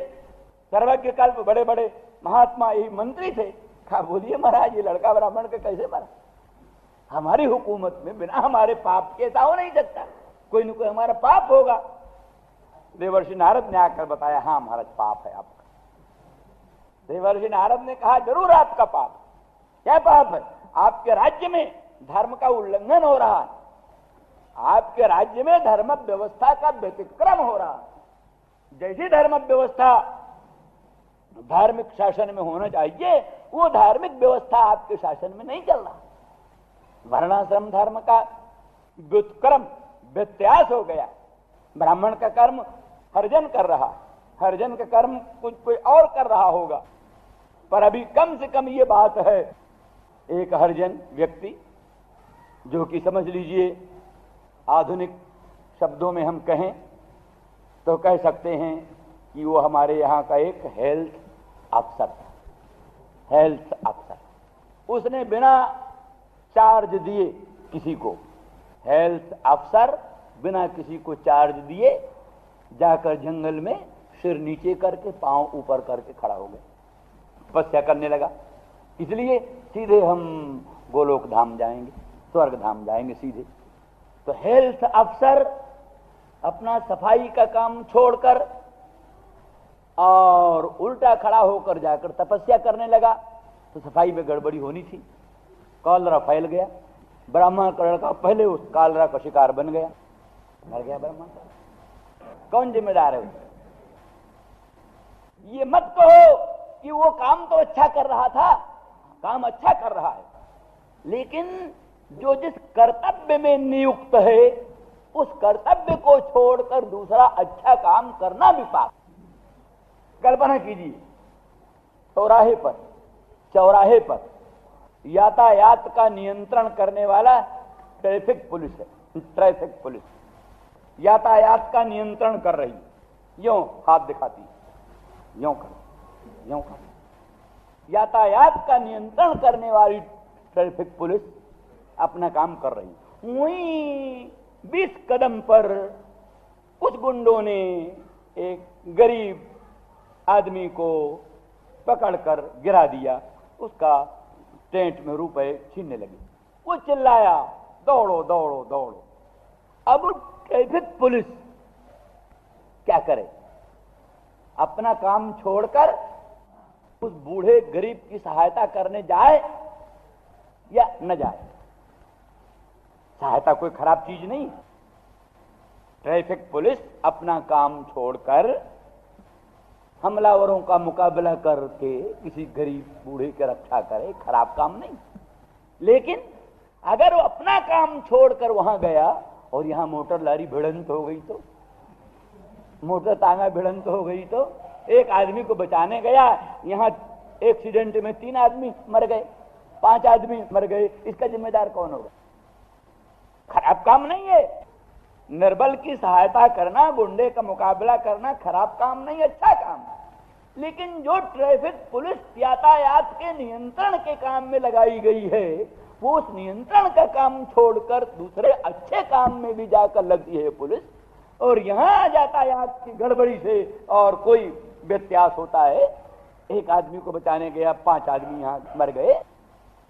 सर्वज्ञ कल्प बड़े बड़े महात्मा यही मंत्री थे। कहा बोलिए महाराज, ये लड़का ब्राह्मण का कैसे मरा। हमारी हुकूमत में बिना हमारे पाप के ऐसा हो नहीं सकता, कोई न कोई हमारा पाप होगा। देवर्षि नारद ने आकर बताया, हाँ महाराज पाप है आपका। देवर्षि नारद ने कहा जरूर आपका पाप। क्या पाप है। आपके राज्य में धर्म का उल्लंघन हो रहा है, आपके राज्य में धर्म व्यवस्था का व्यतिक्रम हो रहा है। जैसी धर्म व्यवस्था धार्मिक शासन में होना चाहिए, वो धार्मिक व्यवस्था आपके शासन में नहीं चल रहा। वर्णाश्रम धर्म का व्युत्क्रम व्यत्यास हो गया। ब्राह्मण का कर्म हरिजन कर रहा, हरिजन का कर्म कुछ कोई और कर रहा होगा। पर अभी कम से कम ये बात है, एक हरिजन व्यक्ति जो कि समझ लीजिए आधुनिक शब्दों में हम कहें तो कह सकते हैं कि वो हमारे यहाँ का एक हेल्थ अफसर था। हेल्थ अफसर, उसने बिना चार्ज दिए किसी को, हेल्थ अफसर बिना किसी को चार्ज दिए जाकर जंगल में सिर नीचे करके पांव ऊपर करके खड़ा हो गया, तपस्या करने लगा। इसलिए सीधे हम गोलोक धाम जाएंगे, स्वर्ग धाम जाएंगे सीधे। तो हेल्थ अफसर अपना सफाई का काम छोड़कर और उल्टा खड़ा होकर जाकर तपस्या करने लगा। तो सफाई में गड़बड़ी होनी थी, कॉलरा फैल गया। ब्राह्मण का लड़का पहले उस कॉलरा का शिकार बन गया, मर गया ब्राह्मण। कौन जिम्मेदार है उसका। ये मत कहो कि वो काम तो अच्छा कर रहा था, काम अच्छा कर रहा है, लेकिन जो जिस कर्तव्य में नियुक्त है उस कर्तव्य को छोड़कर दूसरा अच्छा काम करना भी पाप। कल्पना कीजिए, चौराहे पर यातायात का नियंत्रण करने वाला ट्रैफिक पुलिस है। ट्रैफिक पुलिस यातायात का नियंत्रण कर रही, यूं हाथ दिखाती, यूं कर यातायात का नियंत्रण करने वाली ट्रैफिक पुलिस अपना काम कर रही। वहीं 20 कदम पर कुछ गुंडों ने एक गरीब आदमी को पकड़कर गिरा दिया, उसका टेंट में रुपए छीनने लगे। वो चिल्लाया, दौड़ो दौड़ो दौड़ो। अब ट्रैफिक पुलिस क्या करे, अपना काम छोड़कर उस बूढ़े गरीब की सहायता करने जाए या न जाए। सहायता कोई खराब चीज नहीं। ट्रैफिक पुलिस अपना काम छोड़कर हमलावरों का मुकाबला करके किसी गरीब बूढ़े की रक्षा करे, खराब काम नहीं। लेकिन अगर वो अपना काम छोड़कर वहां गया और यहां मोटर लारी भिड़ंत हो गई, तो मोटर तांगा भिड़ंत हो गई, तो एक आदमी को बचाने गया, यहां एक्सीडेंट में 3 आदमी मर गए, 5 आदमी मर गए, इसका जिम्मेदार कौन होगा। खराब काम नहीं है। निर्बल की सहायता करना, गुंडे का मुकाबला करना खराब काम नहीं, अच्छा काम। लेकिन जो ट्रैफिक पुलिस यातायात के नियंत्रण के काम में लगाई गई है, वो उस नियंत्रण का काम छोड़कर दूसरे अच्छे काम में भी जाकर लगती है पुलिस, और यहां यातायात की गड़बड़ी से और कोई व्यत्यास होता है, एक आदमी को बचाने गया, 5 आदमी यहां मर गए,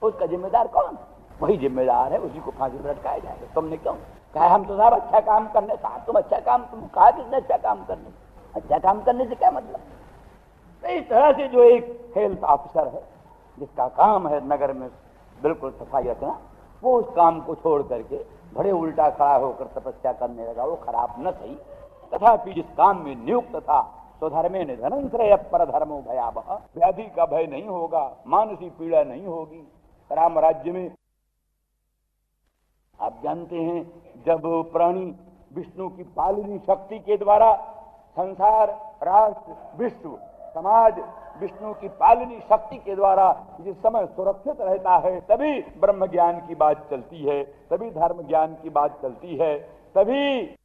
उसका जिम्मेदार कौन। वही जिम्मेदार है, उसी को फांसी पर लटकाया जाएगा। तुमने क्यों कहा हम तो साहब अच्छा काम करने, साहब तुम अच्छा काम, तुम कहा किसने अच्छा काम करने, अच्छा काम करने से क्या मतलब। तो इस तरह से जो एक हेल्थ ऑफिसर है जिसका काम है नगर में बिल्कुल सफाई रखना, वो उस काम को छोड़ करके बड़े उल्टा खड़ा होकर तपस्या करने लगा। वो खराब न सही, तथापि जिस काम में नियुक्त था तो धर्मे निधनं श्रेय पर धर्मो भयावह। व्याधि का भय नहीं होगा, मानसिक पीड़ा नहीं होगी। राम राज्य में आप जानते हैं, जब प्राणी विष्णु की पालनी शक्ति के द्वारा संसार, राष्ट्र, विश्व, समाज विष्णु की पालनी शक्ति के द्वारा जिस समय सुरक्षित रहता है, तभी ब्रह्म ज्ञान की बात चलती है, तभी धर्म ज्ञान की बात चलती है, तभी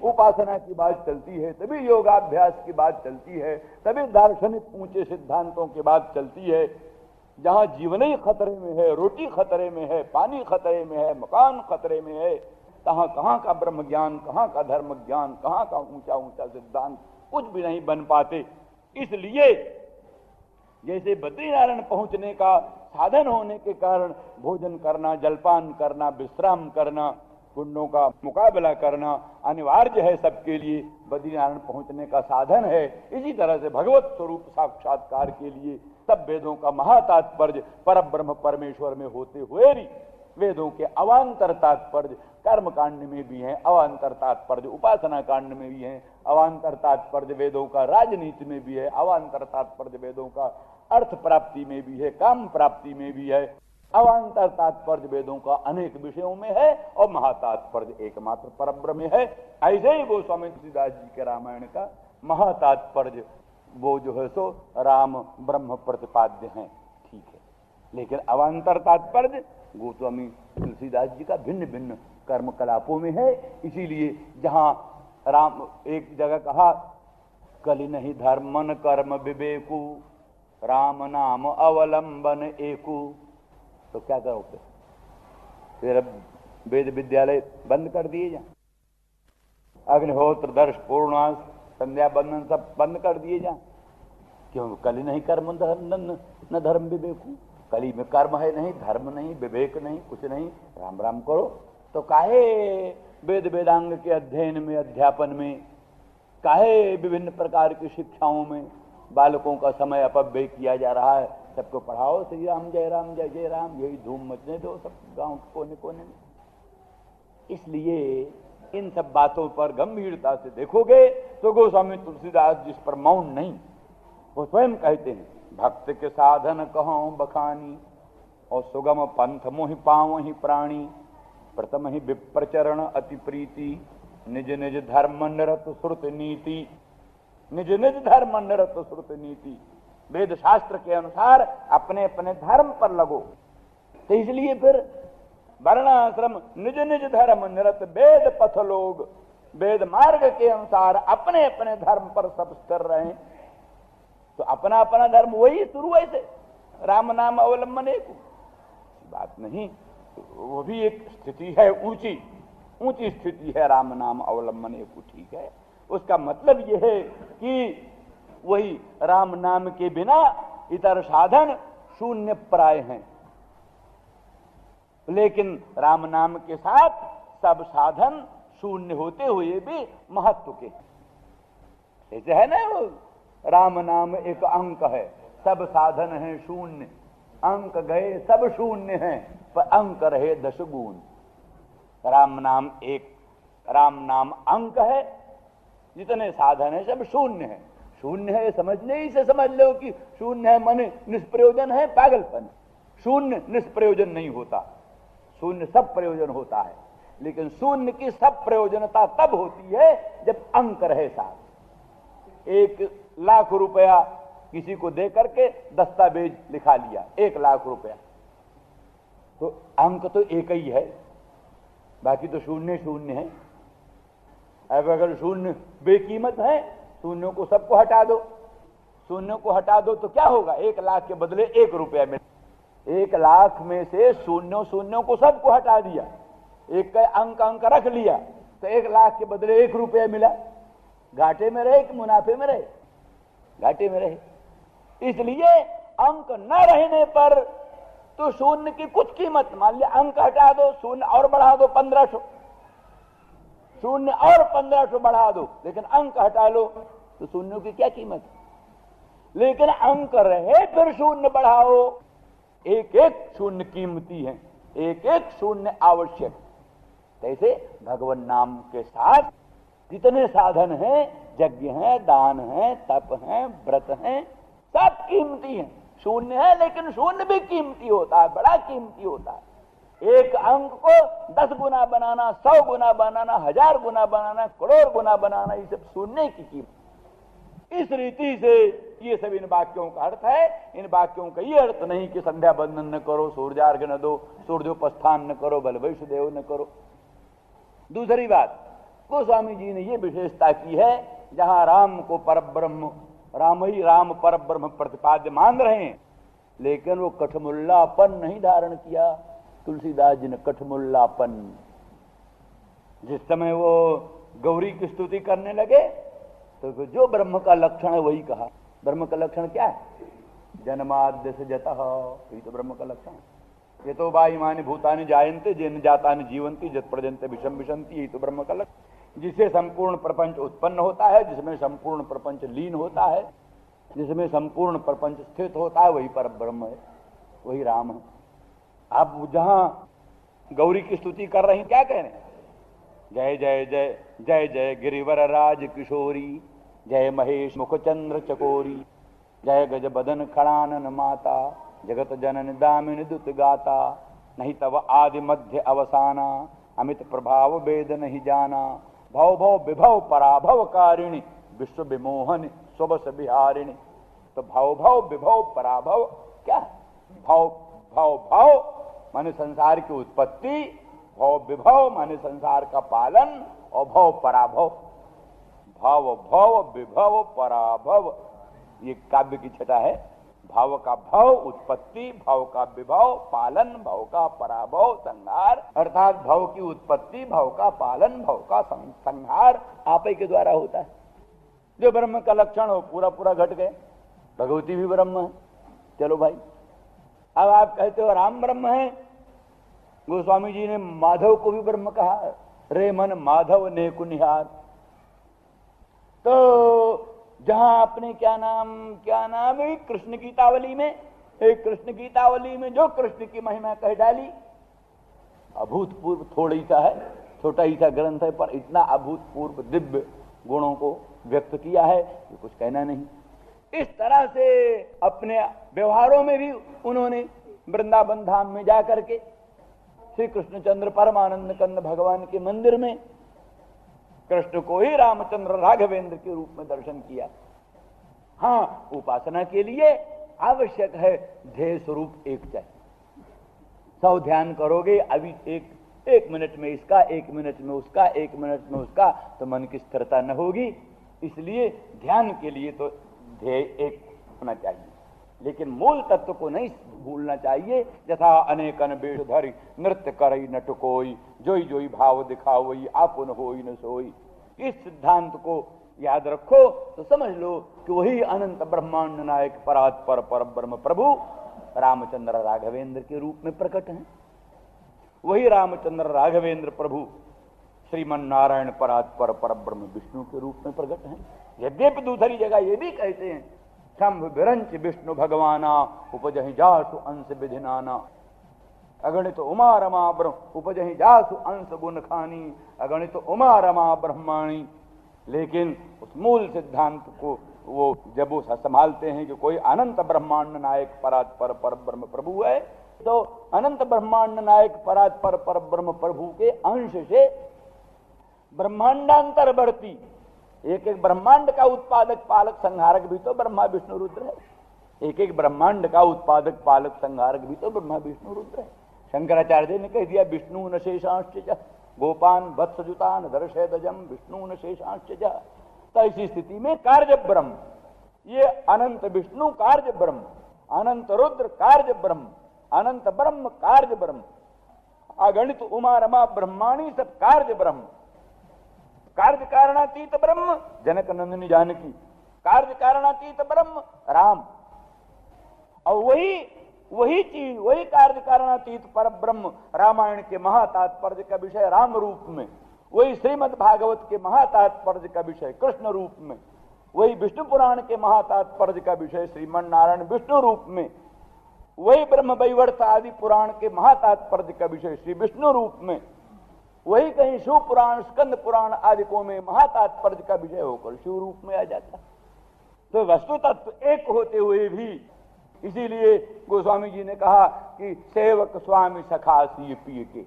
उपासना की बात चलती है, तभी योगाभ्यास की बात चलती है, तभी दार्शनिक ऊंचे सिद्धांतों की बात चलती है। जहां जीवन ही खतरे में है, रोटी खतरे में है, पानी खतरे में है, मकान खतरे में है, तहां कहां का ब्रह्म ज्ञान, कहां का धर्म ज्ञान, कहां का ऊंचा ऊंचा सिद्धांत, कुछ भी नहीं बन पाते। इसलिए जैसे बद्रीनारायण पहुंचने का साधन होने के कारण भोजन करना, जलपान करना, विश्राम करना, कुंडों का मुकाबला करना अनिवार्य है सबके लिए, बद्रीनारायण पहुंचने का साधन है। इसी तरह से भगवत स्वरूप साक्षात्कार के लिए सब वेदों का महातात्पर्य परब्रह्म परमेश्वर में होते हुए भी वेदों के अवान्तर तात्पर्य कर्म कांड में भी है, अवान्तर तात्पर्य उपासना कांड में भी है, अवान्तर तात्पर्य वेदों का राजनीति में भी है, अवान्तर तात्पर्य वेदों का अर्थ प्राप्ति में भी है, काम प्राप्ति में भी है, अवान्तर तात्पर्य वेदों का अनेक विषयों में है और महातात्पर्य एकमात्र परब्रह्म में है। ऐसे ही गोस्वामी तुलसीदास जी के रामायण का महातात्पर्य वो जो है सो राम ब्रह्म प्रतिपाद्य है, ठीक है, लेकिन अवान्तर तात्पर्य गोस्वामी तुलसीदास जी का भिन्न भिन्न कर्म कलापों में है। इसीलिए जहां राम एक जगह कहा, कलि नहीं धर्मन कर्म विवेकु, राम नाम अवलंबन एकु, तो क्या करोगे फिर? अब वेद विद्यालय बंद कर दिए जा, अग्निहोत्र, दर्श, पूर्णास, संध्या बंदन सब बंद कर दिए जा। क्यों? कली नहीं कर्म न धर्म विवेकु, कली में कर्म है नहीं, धर्म नहीं, विवेक नहीं, कुछ नहीं, राम राम करो। तो काहे वेद वेदांग के अध्ययन में, अध्यापन में, काहे विभिन्न प्रकार की शिक्षाओं में बालकों का समय अपव्यय किया जा रहा है? सबको पढ़ाओ श्री राम जय राम जय जय राम, यही धूम मचने दो सब गांव कोने कोने में। इसलिए इन सब बातों पर गंभीरता से देखोगे तो गोस्वामी तुलसीदास जिस पर मौन नहीं, वो स्वयं कहते हैं, भक्त के साधन कहों बखानी, और सुगम पंथ मोहि पावहि प्राणी, प्रथम ही विप्रचरण अति प्रीति, निज निज धर्म निरत श्रुत नीति, निज निज धर्म निरत श्रुत नीति। वेद शास्त्र के अनुसार अपने अपने धर्म पर लगो। तो इसलिए फिर वर्णाश्रम निज निज धर्म निरत वेद पथ लोग, वेद मार्ग के अनुसार अपने अपने धर्म पर सब स्थिर रहे। तो अपना अपना धर्म वही शुरू है से राम नाम अवलंबन एक बात नहीं, वो भी एक स्थिति है, ऊंची ऊंची स्थिति है राम नाम अवलंबन एक, ठीक है। उसका मतलब यह है कि वही राम नाम के बिना इतर साधन शून्य प्राय हैं, लेकिन राम नाम के साथ सब साधन शून्य होते हुए भी महत्व के। ऐसे है ना, वो राम नाम एक अंक है, सब साधन है शून्य, अंक गए सब शून्य हैं, पर अंक रहे 10 गुण। राम नाम एक, राम नाम अंक है, जितने साधन है सब शून्य है। शून्य है समझने ही से समझ लो कि शून्य है मन निष्प्रयोजन है, पागलपन। शून्य निष्प्रयोजन नहीं होता, शून्य सब प्रयोजन होता है, लेकिन शून्य की सब प्रयोजनता तब होती है जब अंक रहे साथ। 1 लाख रुपया किसी को दे करके दस्तावेज लिखा लिया, 1 लाख रुपया, तो अंक तो एक ही है, बाकी तो शून्य शून्य है। अब अगर शून्य बेकीमत है, शून्यों को सबको हटा दो, शून्यों को हटा दो तो क्या होगा? 1 लाख के बदले 1 रुपया मिले। 1 लाख में से शून्यों को सबको हटा दिया, एक का अंक रख लिया, तो 1 लाख के बदले 1 रुपया मिला। घाटे में रहे कि मुनाफे में रहे? घाटे में रहे। इसलिए अंक न रहने पर तो शून्य की कुछ कीमत, मान लिया अंक हटा दो, शून्य और बढ़ा दो 1500, शून्य और 1500 बढ़ा दो, लेकिन अंक हटा लो तो शून्यों की क्या कीमत? लेकिन अंक रहे फिर शून्य बढ़ाओ, एक एक शून्य कीमती है, एक एक शून्य आवश्यक। ऐसे भगवान नाम के साथ जितने साधन हैं यज्ञ है, दान है, तप है, व्रत है, सब कीमती है। शून्य है लेकिन शून्य भी कीमती होता है, बड़ा कीमती होता है। एक अंक को 10 गुना बनाना, 100 गुना बनाना, 1000 गुना बनाना, करोड़ गुना बनाना, ये सब शून्य की कीमत। इस रीति से ये सब इन वाक्यों का अर्थ है। इन वाक्यों का ये अर्थ नहीं कि संध्या बंदन न करो, सूर्यार्घ्य न दो, सूर्योपस्थान न करो, बल वैष्णदेव न करो। दूसरी बात, गोस्वामी जी ने ये विशेषता की है, जहां राम को परब्रह्म, राम ही राम परब्रह्म प्रतिपाद्य मान रहे हैं, लेकिन वो कठमुल्लापन नहीं धारण किया। तुलसीदास जी ने कठमुल्लापन, जिस समय वो गौरी की स्तुति करने लगे तो जो ब्रह्म का लक्षण है वही कहा। ब्रह्म का लक्षण क्या है? जन्माद्य से जतः, यही तो ब्रह्म का लक्षण है। ये तो वायुमानि भूतानि जायन्ते जेन जातानि जीवन्ति जत पर्यन्ते विषम विशन्ति, यही तो ब्रह्म का लक्षण। जिससे संपूर्ण प्रपंच उत्पन्न होता है, जिसमें संपूर्ण प्रपंच लीन होता है, जिसमें संपूर्ण प्रपंच स्थित होता है, वही पर ब्रह्म है, वही राम है। आप जहां गौरी की स्तुति कर रहे हैं, क्या कह रहे हैं? जय जय जय जय जय गिरिवर राज किशोरी, जय महेश मुखचंद्र चकोरी, जय गज बदन खड़ानन माता, जगत जनन दामिनी दुत गाता, नहीं तव आदि मध्य अवसाना, अमित प्रभाव वेद नहीं जाना, भव भव विभव पराभव कारिणी, विश्व विमोहन स्वबस बिहारिणी। तो भव भव विभव पराभव क्या? भव भव भव माने संसार की उत्पत्ति, भव विभव माने संसार का पालन, और भव पराभव। भव भव विभव पराभव, ये काव्य की छटा है। भाव का भव उत्पत्ति, भाव का विभव पालन, भाव का पराभव संहार, अर्थात भाव की उत्पत्ति, भाव का पालन, भाव का संहार आप ही के द्वारा होता है। जो ब्रह्म का लक्षण हो पूरा पूरा घट गए। भगवती भी ब्रह्म है, चलो भाई। अब आप कहते हो राम ब्रह्म है, गोस्वामी जी ने माधव को भी ब्रह्म कहा, रे मन माधव ने कुनिहार। तो जहां आपने क्या नाम है कृष्ण गीतावली में, एक कृष्ण गीतावली में जो कृष्ण की महिमा कह डाली, अभूतपूर्व थोड़ी सा है, छोटा ही सा ग्रंथ है, पर इतना अभूतपूर्व दिव्य गुणों को व्यक्त किया है कि कुछ कहना नहीं। इस तरह से अपने व्यवहारों में भी उन्होंने वृंदावन धाम में जाकर के श्री कृष्णचंद्र परमानंद कंद भगवान के मंदिर में कृष्ण को ही रामचंद्र राघवेंद्र के रूप में दर्शन किया। हाँ, उपासना के लिए आवश्यक है ध्येय स्वरूप एक चाहिए। 100 ध्ययन करोगे अभी एक मिनट में इसका, 1 मिनट में उसका, 1 मिनट में उसका, तो मन की स्थिरता न होगी। इसलिए ध्यान के लिए तो ध्येय एक होना चाहिए, लेकिन मूल तत्व को नहीं भूलना चाहिए। यथा अनेकन वेश धरि नृत्य करई नट कोई, जोई जोई भाव दिखावई आपुन होई न सोई। इस सिद्धांत को याद रखो तो समझ लो कि वही अनंत ब्रह्मांड नायक परात्पर पर ब्रह्म प्रभु रामचंद्र राघवेंद्र के रूप में प्रकट हैं। वही रामचंद्र राघवेंद्र प्रभु श्रीमन नारायण परात्पर पर ब्रह्म विष्णु के रूप में प्रकट हैं। यद्यपि दूसरी जगह ये भी कहते हैं, शंभ विरंच विष्णु भगवाना उपजहि जासु अंश विधिनाना, अगणित उमा रमा ब्रह्म उपजहि जासु अंश गुण खानी, अगणित उमा रमा ब्रह्माणी। लेकिन उस मूल सिद्धांत को वो जब वो संभालते हैं कि कोई अनंत ब्रह्मांड नायक परात्पर पर ब्रह्म प्रभु है, तो अनंत ब्रह्मांड नायक परात्पर पर ब्रह्म प्रभु के अंश से ब्रह्मांडांतरवर्ती एक एक ब्रह्मांड का उत्पादक पालक संहारक भी तो ब्रह्मा विष्णु रुद्र है। एक एक ब्रह्मांड का उत्पादक पालक संहारक भी तो ब्रह्मा विष्णु रुद्र है। शंकराचार्य ने कह दिया विष्णु न शेषांश गोपान वत्सजुतान दर्शेदजम विष्णु न शेषांश। तो ऐसी स्थिति में कार्य ब्रह्म, ये अनंत विष्णु कार्य ब्रह्म, अनंत रुद्र कार्य ब्रह्म, अनंत ब्रह्म कार्य ब्रह्म, अगणित उमा रमा ब्रह्माणी सब कार्य ब्रह्म। कार्य कारणातीत ब्रह्म जनक नंदिनी जानकी, कार्य कारणातीत ब्रह्म राम। और वही चीज, वही कार्य कारणातीत पर ब्रह्म रामायण के महातात्पर्य का विषय राम रूप में, वही श्रीमद् भागवत के महातात्पर्य का विषय कृष्ण रूप में, वही विष्णु पुराण के महातात्पर्य का विषय श्रीमन नारायण विष्णु रूप में, वही ब्रह्म वैवर्त आदि पुराण के महातात्पर्य का विषय श्री विष्णु रूप में, वही कहीं शिव पुराण, स्कंद पुराण आदिकों में महातात्पर्य का विषय होकर शिव रूप में आ जाता। तो वस्तु तत्व एक होते हुए भी, इसीलिए गोस्वामी जी ने कहा कि सेवक स्वामी सखा सी पी के,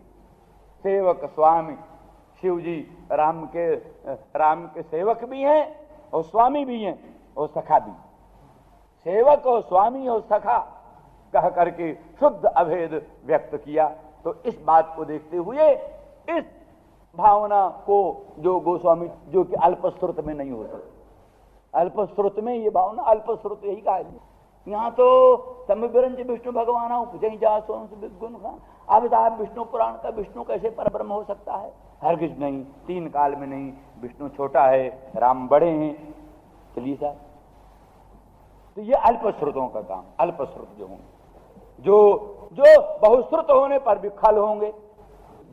सेवक स्वामी, शिव जी राम के सेवक भी हैं और स्वामी भी हैं और सखा भी। सेवक और स्वामी और सखा कह करके शुद्ध अभेद व्यक्त किया। तो इस बात को देखते हुए इस भावना को जो गोस्वामी, जो कि अल्पश्रुत में नहीं हो सकती, अल्पश्रुत में ये भावना, अल्पश्रुत यही कहा है। यहाँ तो समिरंज विष्णु भगवान जा गुण का। अब साहब विष्णु पुराण का विष्णु कैसे परब्रह्म हो सकता है? हरगिज नहीं, तीन काल में नहीं। विष्णु छोटा है, राम बड़े हैं। चलिए साहब, तो ये अल्पश्रुतों का काम, अल्पश्रुत जो होंगे, जो बहुश्रुत होने पर भी खल होंगे,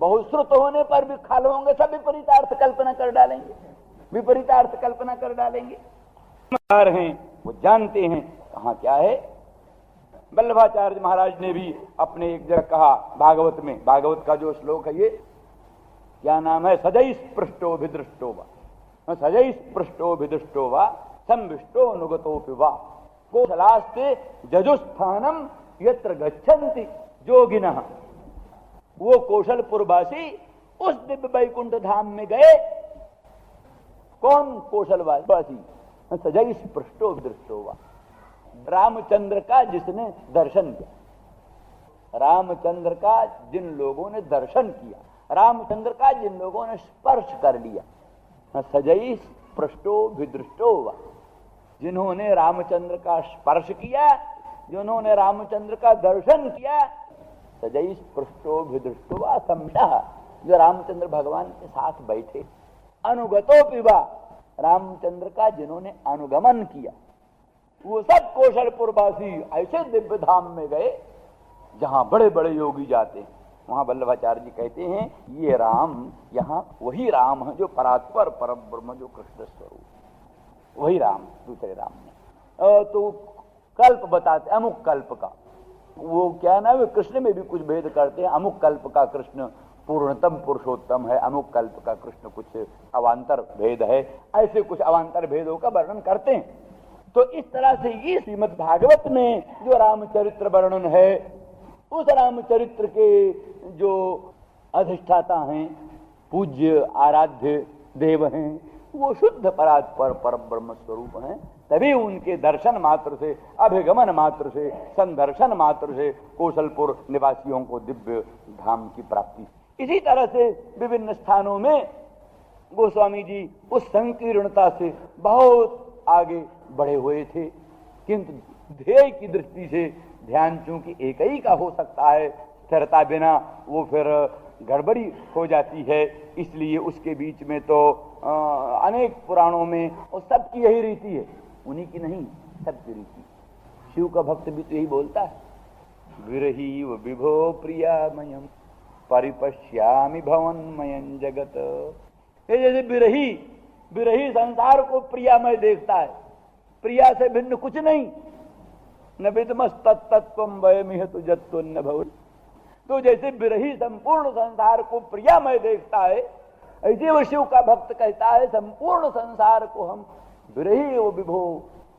बहुश्रुत होने पर भी खल होंगे, सब विपरीतार्थ कल्पना कर डालेंगे, विपरीतार्थ कल्पना कर डालेंगे। हैं वो जानते हैं कहां क्या है। वल्लभाचार्य महाराज ने भी अपने एक जगह कहा भागवत में, भागवत का जो श्लोक है ये क्या नाम है, सजई स्पृष्टो भिदृष्टो वा, सजई स्पृष्टो भिदृष्टो वा संविष्टो अनुगतोपि वा कौशलास्ते जजुस्थानम यत्र गच्छन्ति जोगिनः। वो कौशलपुरवासी उस दिव्य वैकुंठ धाम में गए। कौन कौशलवासी? सजई स्पृष्टो भिदृष्टो वा, रामचंद्र का जिसने दर्शन किया, रामचंद्र का जिन लोगों ने दर्शन किया, रामचंद्र का जिन लोगों ने स्पर्श कर लिया। सजई स्पृष्टो भिदृष्टो वा, जिन्होंने रामचंद्र का स्पर्श किया, जिन्होंने रामचंद्र का दर्शन किया। सजई स्पृष्टो भिदृष्टो वा समझा, जो रामचंद्र भगवान के साथ बैठे। अनुगतो पिबा, रामचंद्र का जिन्होंने अनुगमन किया, वो सब कौशलपुरवासी ऐसे दिव्य धाम में गए जहां बड़े बड़े योगी जाते हैं। वहां वल्लभाचार्य जी कहते हैं ये राम, यहाँ वही राम है जो परात्पर परम ब्रह्म, जो कृष्ण स्वरूप, वही राम, दूसरे राम ने। तो कल्प बताते, अमुक कल्प का, वो क्या ना, वे कृष्ण में भी कुछ भेद करते हैं। अमुक कल्प का कृष्ण पूर्णतम पुरुषोत्तम है, अमुक कल्प का कृष्ण कुछ अवांतर भेद है, ऐसे कुछ अवांतर भेदों का वर्णन करते हैं। तो इस तरह से ये श्रीमद् भागवत में जो रामचरित्र वर्णन है, उस रामचरित्र के जो अधिष्ठाता हैं, पूज्य आराध्य देव हैं, वो शुद्ध परात्पर परम ब्रह्म स्वरूप हैं। तभी उनके दर्शन मात्र से, अभिगमन मात्र से, संदर्शन मात्र से कौशलपुर निवासियों को दिव्य धाम की प्राप्ति। इसी तरह से विभिन्न स्थानों में गोस्वामी जी उस संकीर्णता से बहुत आगे बढ़े हुए थे, किंतु ध्येय की दृष्टि से ध्यान चूंकि एक ही का हो सकता है, स्थिरता बिना वो फिर गड़बड़ी हो जाती है। इसलिए उसके बीच में तो अनेक पुराणों में और सबकी यही रीति है, उन्हीं की नहीं, सबकी रीति। शिव का भक्त भी तो यही बोलता है, विरही व विभो प्रियामयम परिपश्यामि भवनमयं जगत। ये जैसे विरही संसार को प्रियामय देखता है, प्रिया से भिन्न कुछ नहीं। न विदमस्तत्त्वं वयमिह तुजत्वन्न भव। तो जैसे विरही संपूर्ण संसार को प्रियामय देखता है, ऐसे वो शिव का भक्त कहता है संपूर्ण संसार को हम विरही व विभो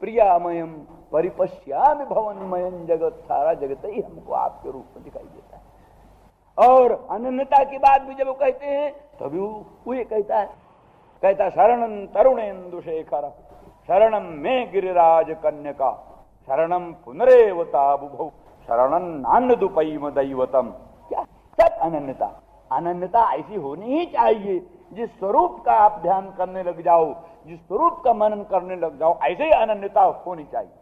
प्रियामयम परिपश्यामि भवनमयं जगत, सारा जगत ही हमको आपके रूप में दिखाई देता है। और अनन्यता की बात भी जब वो कहते हैं तभी वो ये कहता शरणं तरुणेन्दु शेखर, शरणं में गिरिराज कन्यका, शरणं पुनरेवता बुभौ, शरणं नान्यदुपैम दैवतम। क्या सब अनन्यता, अनन्यता ऐसी होनी ही चाहिए। जिस स्वरूप का आप ध्यान करने लग जाओ, जिस स्वरूप का मनन करने लग जाओ, ऐसे ही अनन्यता होनी चाहिए।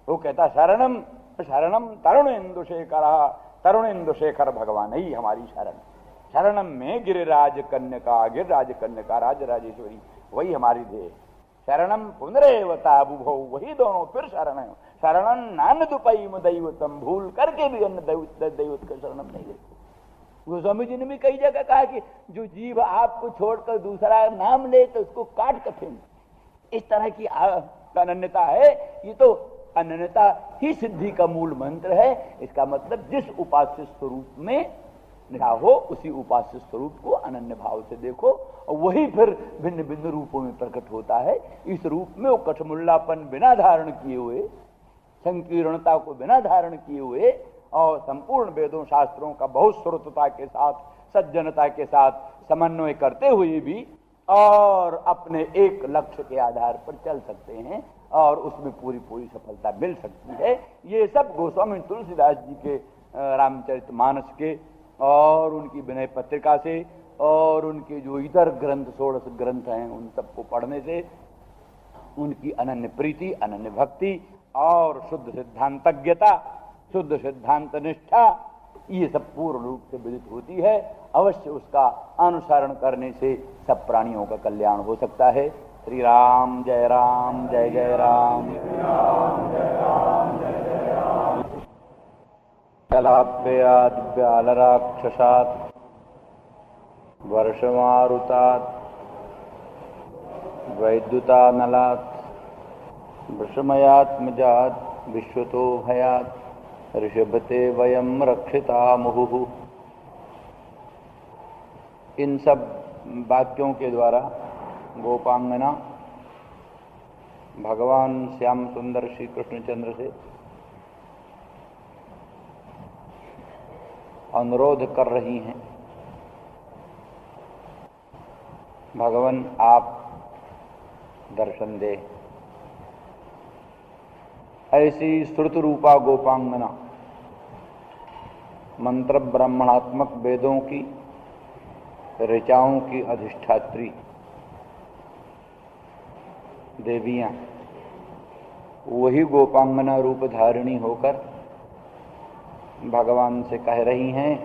वो कहता शरणम शरणम तरुणेन्दु शेखर, तरुणेन्दु शेखर भगवान ही हमारी शरण। शरणम में गिरिराज कन्यका, गिरिराज कन्यका राज राजेश्वरी, वही हमारी ध्येय। शरणम पुनरेवता बुभौ, वही दोनों फिर शरण है। शरणं नान्यदुपैम दैवतम, भूल करके भी अन्य दैवत का शरणम नहीं लेते। गोस्वामी जी ने भी कई जगह कहा कि जो जीव आपको छोड़कर दूसरा नाम ले तो उसको काट कर फेंक। इस तरह की अनन्यता है। ये तो अनन्यता ही सिद्धि का मूल मंत्र है। इसका मतलब जिस उपास्य स्वरूप में निष्ठा हो, उसी उपास्य स्वरूप को अनन्य भाव से देखो, और वही फिर भिन्न भिन्न रूपों में प्रकट होता है। इस रूप में वो कठमुल्लापन बिना धारण किए हुए, संकीर्णता को बिना धारण किए हुए, और संपूर्ण वेदों शास्त्रों का बहुत श्रुतता के साथ, सज्जनता के साथ समन्वय करते हुए भी और अपने एक लक्ष्य के आधार पर चल सकते हैं और उसमें पूरी पूरी सफलता मिल सकती है। ये सब गोस्वामी तुलसीदास जी के रामचरितमानस के और उनकी विनय पत्रिका से और उनके जो इतर ग्रंथ, 16 ग्रंथ हैं, उन सबको पढ़ने से उनकी अनन्य प्रीति, अनन्य भक्ति और शुद्ध सिद्धांतज्ञता, शुद्ध सिद्धांत निष्ठा, ये सब पूर्ण रूप से विदित होती है। अवश्य उसका अनुसरण करने से सब प्राणियों का कल्याण हो सकता है। श्री राम जय राम, जय जय राम। कलाप्याद व्यालराक्षसात् वर्षमारुतात् वैद्युतानलात् वृषमयात्मजात् विश्वतो भयात् ऋषभते वयम रक्षिता मुहुः। इन सब वाक्यों के द्वारा गोपांगना भगवान श्याम सुंदर श्री कृष्णचंद्र से अनुरोध कर रही हैं, भगवान आप दर्शन दे। ऐसी श्रुत रूपा गोपांगना, मंत्र ब्राह्मणात्मक वेदों की ऋचाओं की अधिष्ठात्री देवियां, वही गोपांगना रूप धारिणी होकर भगवान से कह रही हैं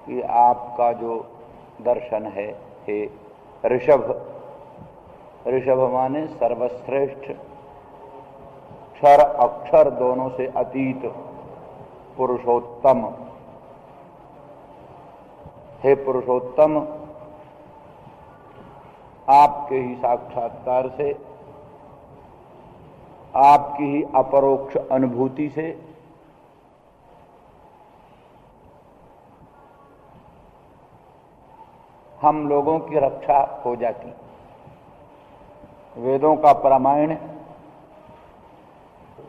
कि आपका जो दर्शन है, हे ऋषभ, ऋषभ माने सर्वश्रेष्ठ, क्षर अक्षर दोनों से अतीत पुरुषोत्तम, हे पुरुषोत्तम, आपके ही साक्षात्कार से, आपकी ही अपरोक्ष अनुभूति से हम लोगों की रक्षा हो जाती। वेदों का प्रामाण्य,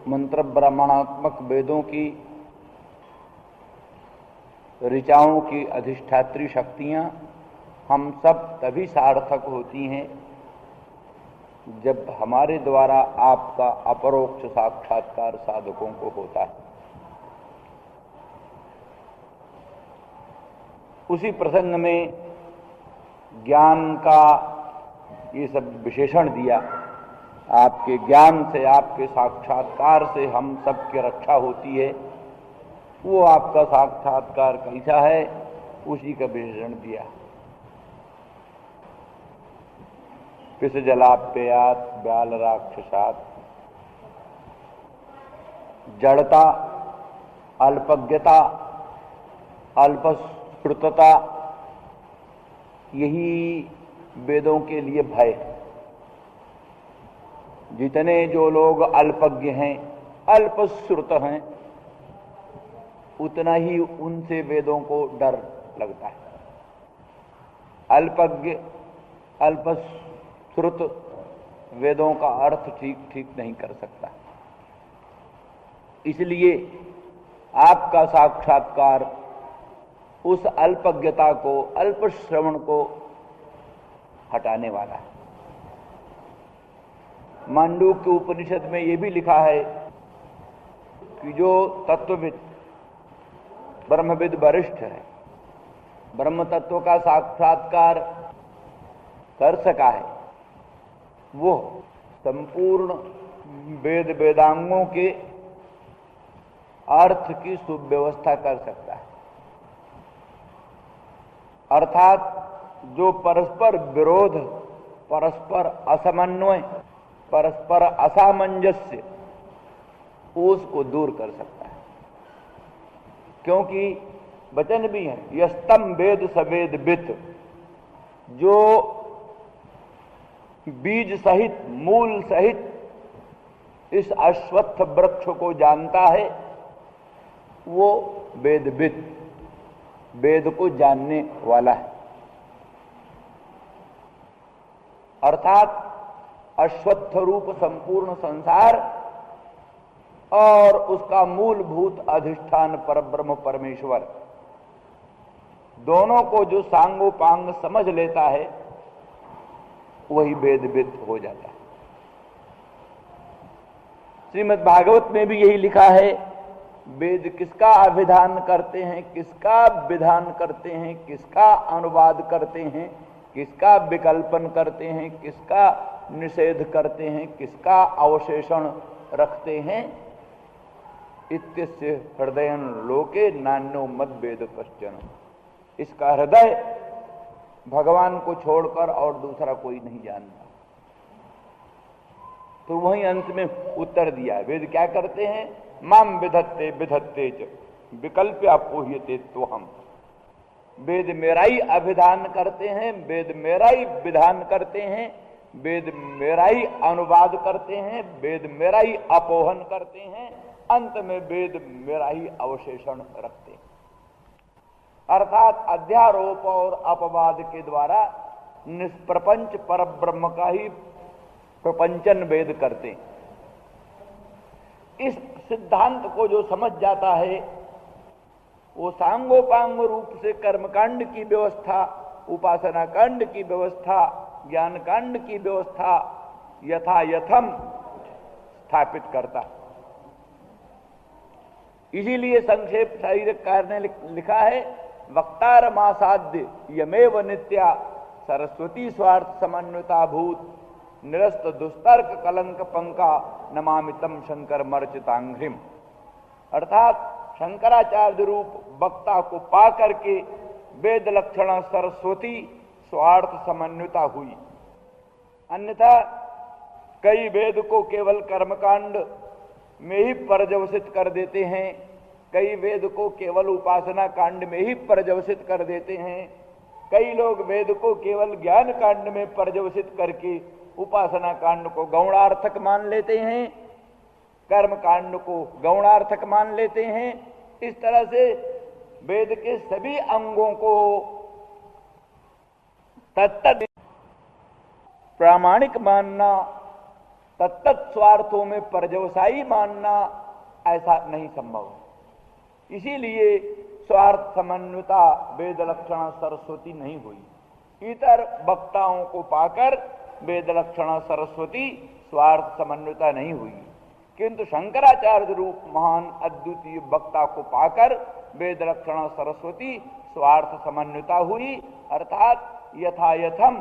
मंत्र ब्राह्मणात्मक वेदों की ऋचाओं की अधिष्ठात्री शक्तियां हम सब तभी सार्थक होती हैं जब हमारे द्वारा आपका अपरोक्ष साक्षात्कार साधकों को होता है। उसी प्रसंग में ज्ञान का ये सब विशेषण दिया। आपके ज्ञान से, आपके साक्षात्कार से हम सब की रक्षा होती है। वो आपका साक्षात्कार कैसा है, उसी का विशेषण दिया। पिस जलाप्यात व्याल राक्षसात, जड़ता, अल्पज्ञता, अल्पश्रुतता, यही वेदों के लिए भय है। जितने जो लोग अल्पज्ञ हैं, अल्पश्रुत हैं, उतना ही उनसे वेदों को डर लगता है। अल्पज्ञ, अल्पश्रुत वेदों का अर्थ ठीक ठीक नहीं कर सकता। इसलिए आपका साक्षात्कार उस अल्पज्ञता को, अल्पश्रवण को हटाने वाला है। मांडूक्य उपनिषद में यह भी लिखा है कि जो तत्वविद, ब्रह्मविद वरिष्ठ है, ब्रह्म तत्व का साक्षात्कार कर सका है, वो संपूर्ण वेद वेदांगों के अर्थ की सुव्यवस्था कर सकता है। अर्थात जो परस्पर विरोध, परस्पर असमन्वय, परस्पर असामंजस्य, उसको दूर कर सकता है। क्योंकि वचन भी है, यस्तम वेद सवेद वित, जो बीज सहित, मूल सहित इस अश्वत्थ वृक्ष को जानता है, वो वेदविद, वेद को जानने वाला है। अर्थात अश्वत्थ रूप संपूर्ण संसार और उसका मूलभूत अधिष्ठान परब्रह्म परमेश्वर, दोनों को जो सांगोपांग समझ लेता है वही वेदविद हो जाता है। श्रीमद् भागवत में भी यही लिखा है, वेद किसका अभिधान करते हैं, किसका विधान करते हैं, किसका अनुवाद करते हैं, किसका विकल्पन करते हैं, किसका निषेध करते हैं, किसका अवशेषण रखते हैं। इत्यस्य हृदयन लोके नान्यो मद वेद कश्चन। इसका हृदय भगवान को छोड़कर और दूसरा कोई नहीं जानता। तो वही अंत में उत्तर दिया। वेद क्या करते हैं? माम विधत्ते विधत्ते च विकल्प अपोह्यते तो हम। वेद मेरा ही अभिधान करते हैं, वेद मेरा ही विधान करते हैं, वेद मेरा ही अनुवाद करते हैं, वेद मेरा ही अपोहन करते हैं, अंत में वेद मेरा ही अवशेषण रखते हैं। अर्थात अध्यारोप और अपवाद के द्वारा निष्प्रपंच परब्रह्म का ही प्रपंचन वेद करते हैं। इस सिद्धांत को जो समझ जाता है वो सांगोपांग रूप से कर्मकांड की व्यवस्था, उपासना कांड की व्यवस्था, ज्ञान कांड की व्यवस्था यथा यथम स्थापित करता। इसीलिए संक्षेप शारीरकार ने लिखा है, वक्तार मासाद्य यमेव नित्या सरस्वती स्वार्थ समन्विता भूत निरस्त दुस्तर्क कलंक पंका नमामितम शंकर मर्चितांघ्रिम। अर्थात शंकराचार्य रूप वक्ता को पा करके वेद लक्षणा सरस्वती स्वार्थ समन्विता हुई। अन्यथा कई वेद को केवल कर्मकांड में ही पर्यवसित कर देते हैं, कई वेद को केवल उपासना कांड में ही पर्यवसित कर देते हैं, कई लोग वेद को केवल ज्ञान कांड में पर्यवसित करके उपासना कांड को गौणार्थक मान लेते हैं, कर्म कांड को गौणार्थक मान लेते हैं। इस तरह से वेद के सभी अंगों को तत्त प्रामाणिक मानना, तत्त स्वार्थों में पर्यवसायी मानना ऐसा नहीं संभव। इसीलिए स्वार्थ समन्विता वेद लक्षणा सरस्वती नहीं हुई। इतर वक्ताओं को पाकर वेद लक्षणा सरस्वती स्वार्थ समन्विता नहीं हुई, किंतु शंकराचार्य रूप महान अद्वितीय वक्ता को पाकर वेद लक्षणा सरस्वती स्वार्थ समन्विता हुई। अर्थात यथायथम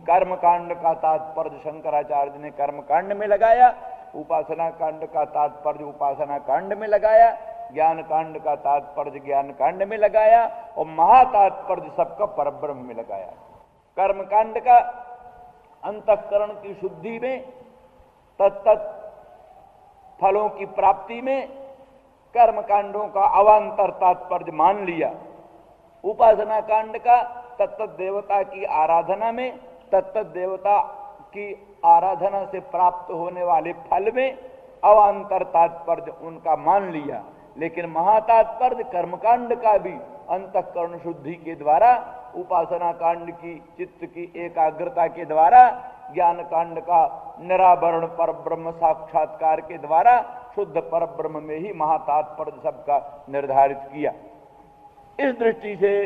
कर्मकांड का तात्पर्य शंकराचार्य ने कर्मकांड में लगाया, उपासना कांड का तात्पर्य उपासना कांड में लगाया, ज्ञान कांड का तात्पर्य ज्ञान कांड में लगाया और महातात्पर्य सबका परब्रह्म में लगाया। कर्मकांड का अंतःकरण की शुद्धि में, तत्त फलों की प्राप्ति में कर्मकांडों का अवान्तर तात्पर्य मान लिया। उपासना कांड का तत्त देवता की आराधना में, तत्त देवता की आराधना से प्राप्त होने वाले फल में अवान्तर तात्पर्य उनका मान लिया। लेकिन महातात्पर्य कर्मकांड का भी अंतःकरण शुद्धि के द्वारा, उपासना कांड की चित्त की एकाग्रता के द्वारा, ज्ञान कांड का निरावरण पर ब्रह्म साक्षात्कार के द्वारा शुद्ध पर ब्रह्म में ही महातात्पर्य सबका निर्धारित किया। इस दृष्टि से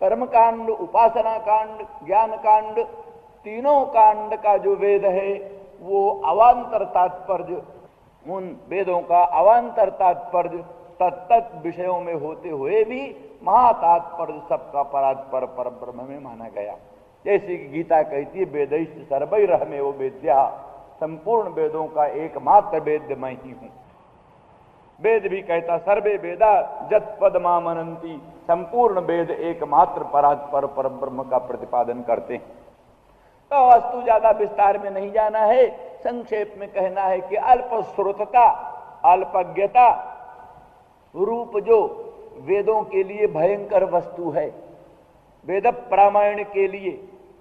कर्मकांड, उपासना कांड, ज्ञान कांड, तीनों कांड का जो वेद है वो अवान्तर तात्पर्य, उन वेदों का अवान्तर तात्पर्य तत्त विषयों में होते हुए भी महातात्पर्य सबका परात्पर पर ब्रह्म में माना गया। जैसे कि गीता कहती है, वेदैश्च सर्वैरहमेव वेद्या, संपूर्ण वेदों का एकमात्र वेद्य मैं ही हूं। वेद भी कहता सर्वे वेदा जत पदमामनंती, संपूर्ण वेद एकमात्र परात्पर पर ब्रह्म का प्रतिपादन करते हैं। तो वस्तु ज्यादा विस्तार में नहीं जाना है, संक्षेप में कहना है कि अल्पश्रुतता, अल्पज्ञता रूप जो वेदों के लिए भयंकर वस्तु है, वेद प्रामाण्य के लिए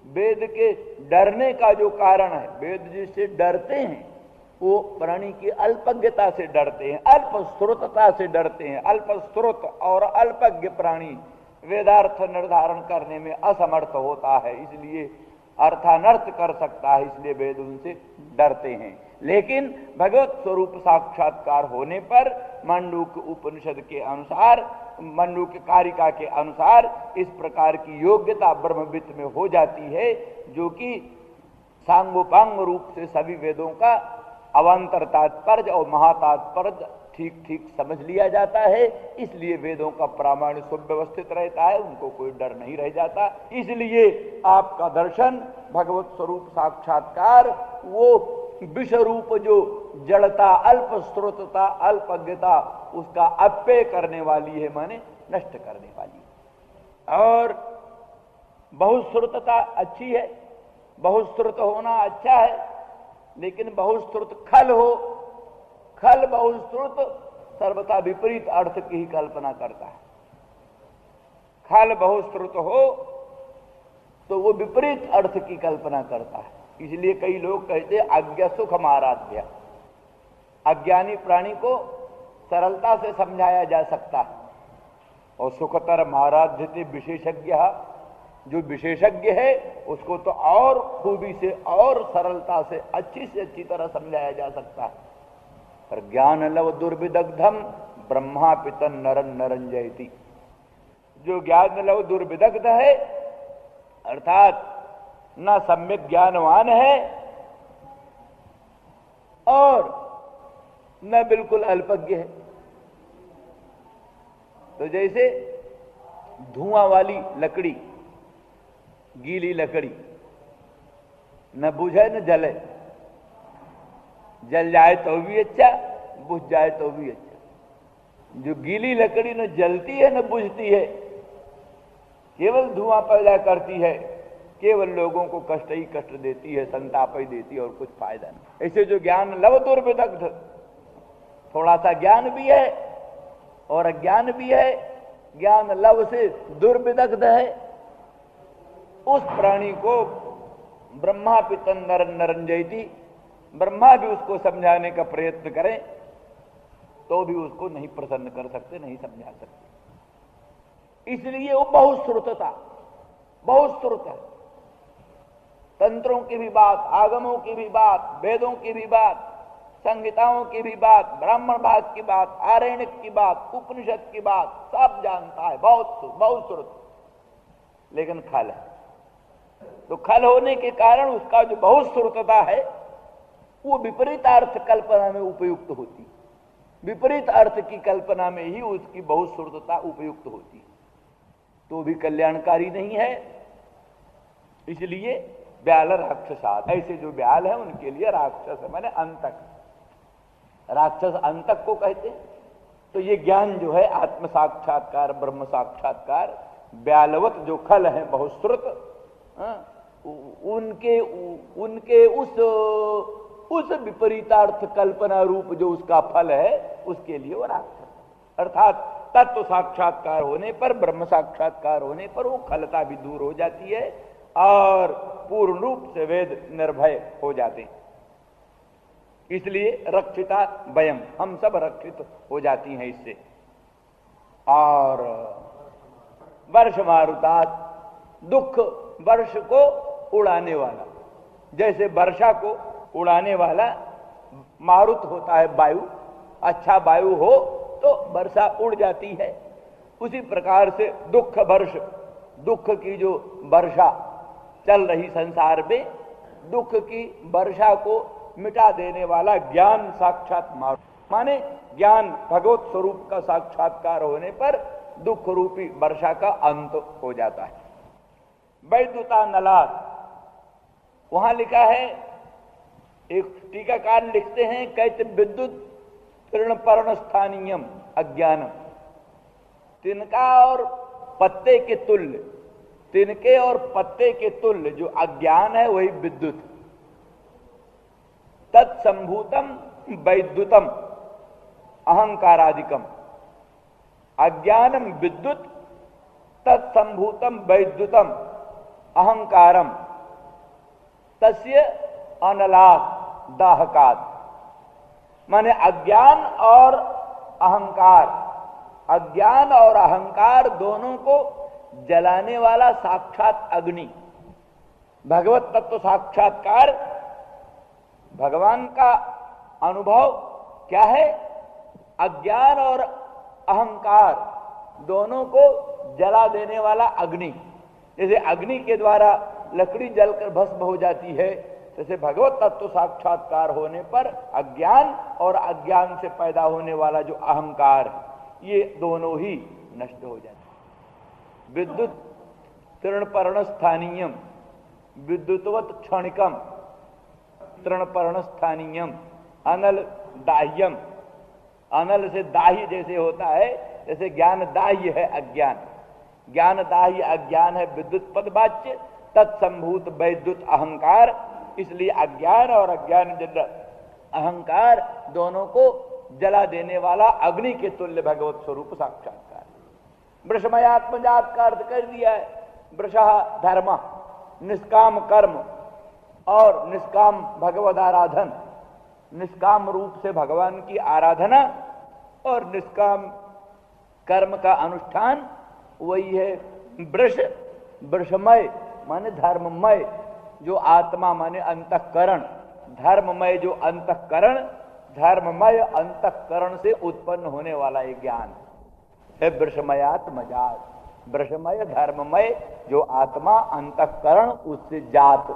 वेद के डरने का जो कारण है, वेद जिससे डरते हैं वो प्राणी की अल्पज्ञता से डरते हैं, अल्पश्रुतता से डरते हैं। अल्पश्रुत और अल्पज्ञ प्राणी वेदार्थ निर्धारण करने में असमर्थ होता है, इसलिए अर्थानर्थ कर सकता है, इसलिए वेद उनसे डरते हैं। लेकिन भगवत स्वरूप साक्षात्कार होने पर मांडूक्य उपनिषद के अनुसार, मांडूक्य कारिका के अनुसार इस प्रकार की योग्यता ब्रह्मविद में हो जाती है, जो कि सांगोपांग रूप से सभी वेदों का अवांतर तात्पर्य और महातात्पर्य ठीक ठीक समझ लिया जाता है। इसलिए वेदों का प्रामाण्य सुव्यवस्थित रहता है, उनको कोई डर नहीं रह जाता। इसलिए आपका दर्शन, भगवत स्वरूप साक्षात्कार, वो विश्वरूप जो जड़ता, अल्प श्रुतता, अल्पज्ञता, उसका अप्यय करने वाली है, माने नष्ट करने वाली है। और बहुश्रुतता अच्छी है, बहुश्रुत होना अच्छा है, लेकिन बहुश्रुत खल हो, खल बहुश्रुत सर्वथा विपरीत अर्थ की ही कल्पना करता है। खल बहुश्रुत हो तो वो विपरीत अर्थ की कल्पना करता है। इसलिए कई लोग कहते हैं अज्ञा सुखम आराध्य, अज्ञानी प्राणी को सरलता से समझाया जा सकता है, और सुखतर आराध्य विशेषज्ञ, जो विशेषज्ञ है उसको तो और खूबी से और सरलता से अच्छी तरह समझाया जा सकता है। पर ज्ञान लव दुर्विदग्धम ब्रह्मा पितन नरन नरंजयति, जो ज्ञान लव दुर्विदग्ध है, अर्थात न सम्यक ज्ञानवान है और न बिल्कुल अल्पज्ञ है। तो जैसे धुआं वाली लकड़ी, गीली लकड़ी, न बुझे न जले, जल जाए तो भी अच्छा, बुझ जाए तो भी अच्छा। जो गीली लकड़ी न जलती है न बुझती है, केवल धुआं पैदा करती है, केवल लोगों को कष्ट ही कष्ट देती है, संताप ही देती है, और कुछ फायदा नहीं। ऐसे जो ज्ञान लव दुर्विदग्ध, थोड़ा सा ज्ञान भी है और अज्ञान भी है, ज्ञान लव से दुर्विदग्ध है, उस प्राणी को ब्रह्मा पितन नरन नरंजयति, ब्रह्मा भी उसको समझाने का प्रयत्न करें तो भी उसको नहीं प्रसन्न कर सकते, नहीं समझा सकते। इसलिए वो बहुश्रुतता, बहुश्रुत है। तंत्रों की भी बात, आगमों की भी बात, वेदों की भी बात, संहिताओं की भी बात, ब्राह्मण भाग की बात, आरण्यक की बात, उपनिषद की बात सब जानता है, बहुत श्रुत, लेकिन खल है। तो खल होने के कारण उसका जो बहुत श्रुतता है वो विपरीत अर्थ कल्पना में उपयुक्त होती, विपरीत अर्थ की कल्पना में ही उसकी बहुत श्रुतता उपयुक्त होती, तो भी कल्याणकारी नहीं है। इसलिए ब्याल राक्षसात, ऐसे जो ब्याल है उनके लिए राक्षस माने अंतक, राक्षस अंतक को कहते हैं। तो ये ज्ञान जो है आत्म साक्षात्कार, ब्रह्म साक्षात्कार, ब्यालवत जो खल है बहुश्रुत, उनके उस विपरीतार्थ कल्पना रूप जो उसका फल है, उसके लिए वो राक्षस। अर्थात तत्व साक्षात्कार होने पर, ब्रह्म साक्षात्कार होने पर वो खलता भी दूर हो जाती है और पूर्ण रूप से वेद निर्भय हो जाते हैं। इसलिए रक्षिता वयम, हम सब रक्षित हो जाती हैं इससे। और वर्ष मारुतात, दुख वर्ष को उड़ाने वाला, जैसे वर्षा को उड़ाने वाला मारुत होता है वायु, अच्छा वायु हो तो वर्षा उड़ जाती है, उसी प्रकार से दुख वर्ष, दुख की जो वर्षा चल रही संसार में, दुख की वर्षा को मिटा देने वाला ज्ञान साक्षात मारुत, माने ज्ञान भगवत स्वरूप का साक्षात्कार होने पर दुख रूपी वर्षा का अंत हो जाता है। वैद्युता नलाद, वहां लिखा है, एक टीकाकार लिखते हैं, कहते विद्युत तृण पर्ण स्थानीयम अज्ञानम, तिनका और पत्ते के तुल्य, तिनके और पत्ते के तुल्य जो अज्ञान है वही विद्युत, तत्संभूतम वैद्युतम अहंकारादिकम, अज्ञानम विद्युत तत्संभूतम वैद्युतम अहंकारम तस्य अनलाद दाहकात, माने अज्ञान और अहंकार, अज्ञान और अहंकार दोनों को जलाने वाला साक्षात अग्नि। भगवत तत्व साक्षात्कार, भगवान का अनुभव क्या है? अज्ञान और अहंकार दोनों को जला देने वाला अग्नि। जैसे अग्नि के द्वारा लकड़ी जलकर भस्म हो जाती है, जैसे भगवत तत्व साक्षात्कार होने पर अज्ञान और अज्ञान से पैदा होने वाला जो अहंकार है, ये दोनों ही नष्ट हो जाते। विद्युत तृणपर्ण स्थानीयम विद्युतवत क्षणिकम तृणपर्ण स्थानीयम अनल दाह्यम। अनल से दाह्य जैसे होता है, जैसे ज्ञान दाह्य है अज्ञान, ज्ञान दाह्य अज्ञान है विद्युत पदवाच्य, तत्संभूत वैद्युत अहंकार। इसलिए अज्ञान और अज्ञान जन्य अहंकार दोनों को जला देने वाला अग्नि के तुल्य भगवत स्वरूप साक्षात्कार। वृषमयात्मजात का अर्थ कर दिया है। वृषः धर्म, निष्काम कर्म और निष्काम भगवद आराधन, निष्काम रूप से भगवान की आराधना और निष्काम कर्म का अनुष्ठान, वही है वृष। वृषमय माने धर्ममय, जो आत्मा माने अंतःकरण, धर्ममय जो अंतःकरण, धर्ममय अंतःकरण से उत्पन्न होने वाला एक ज्ञान है वृषमयात्मजात। वृषमय धर्ममय जो आत्मा अंतःकरण उससे जात।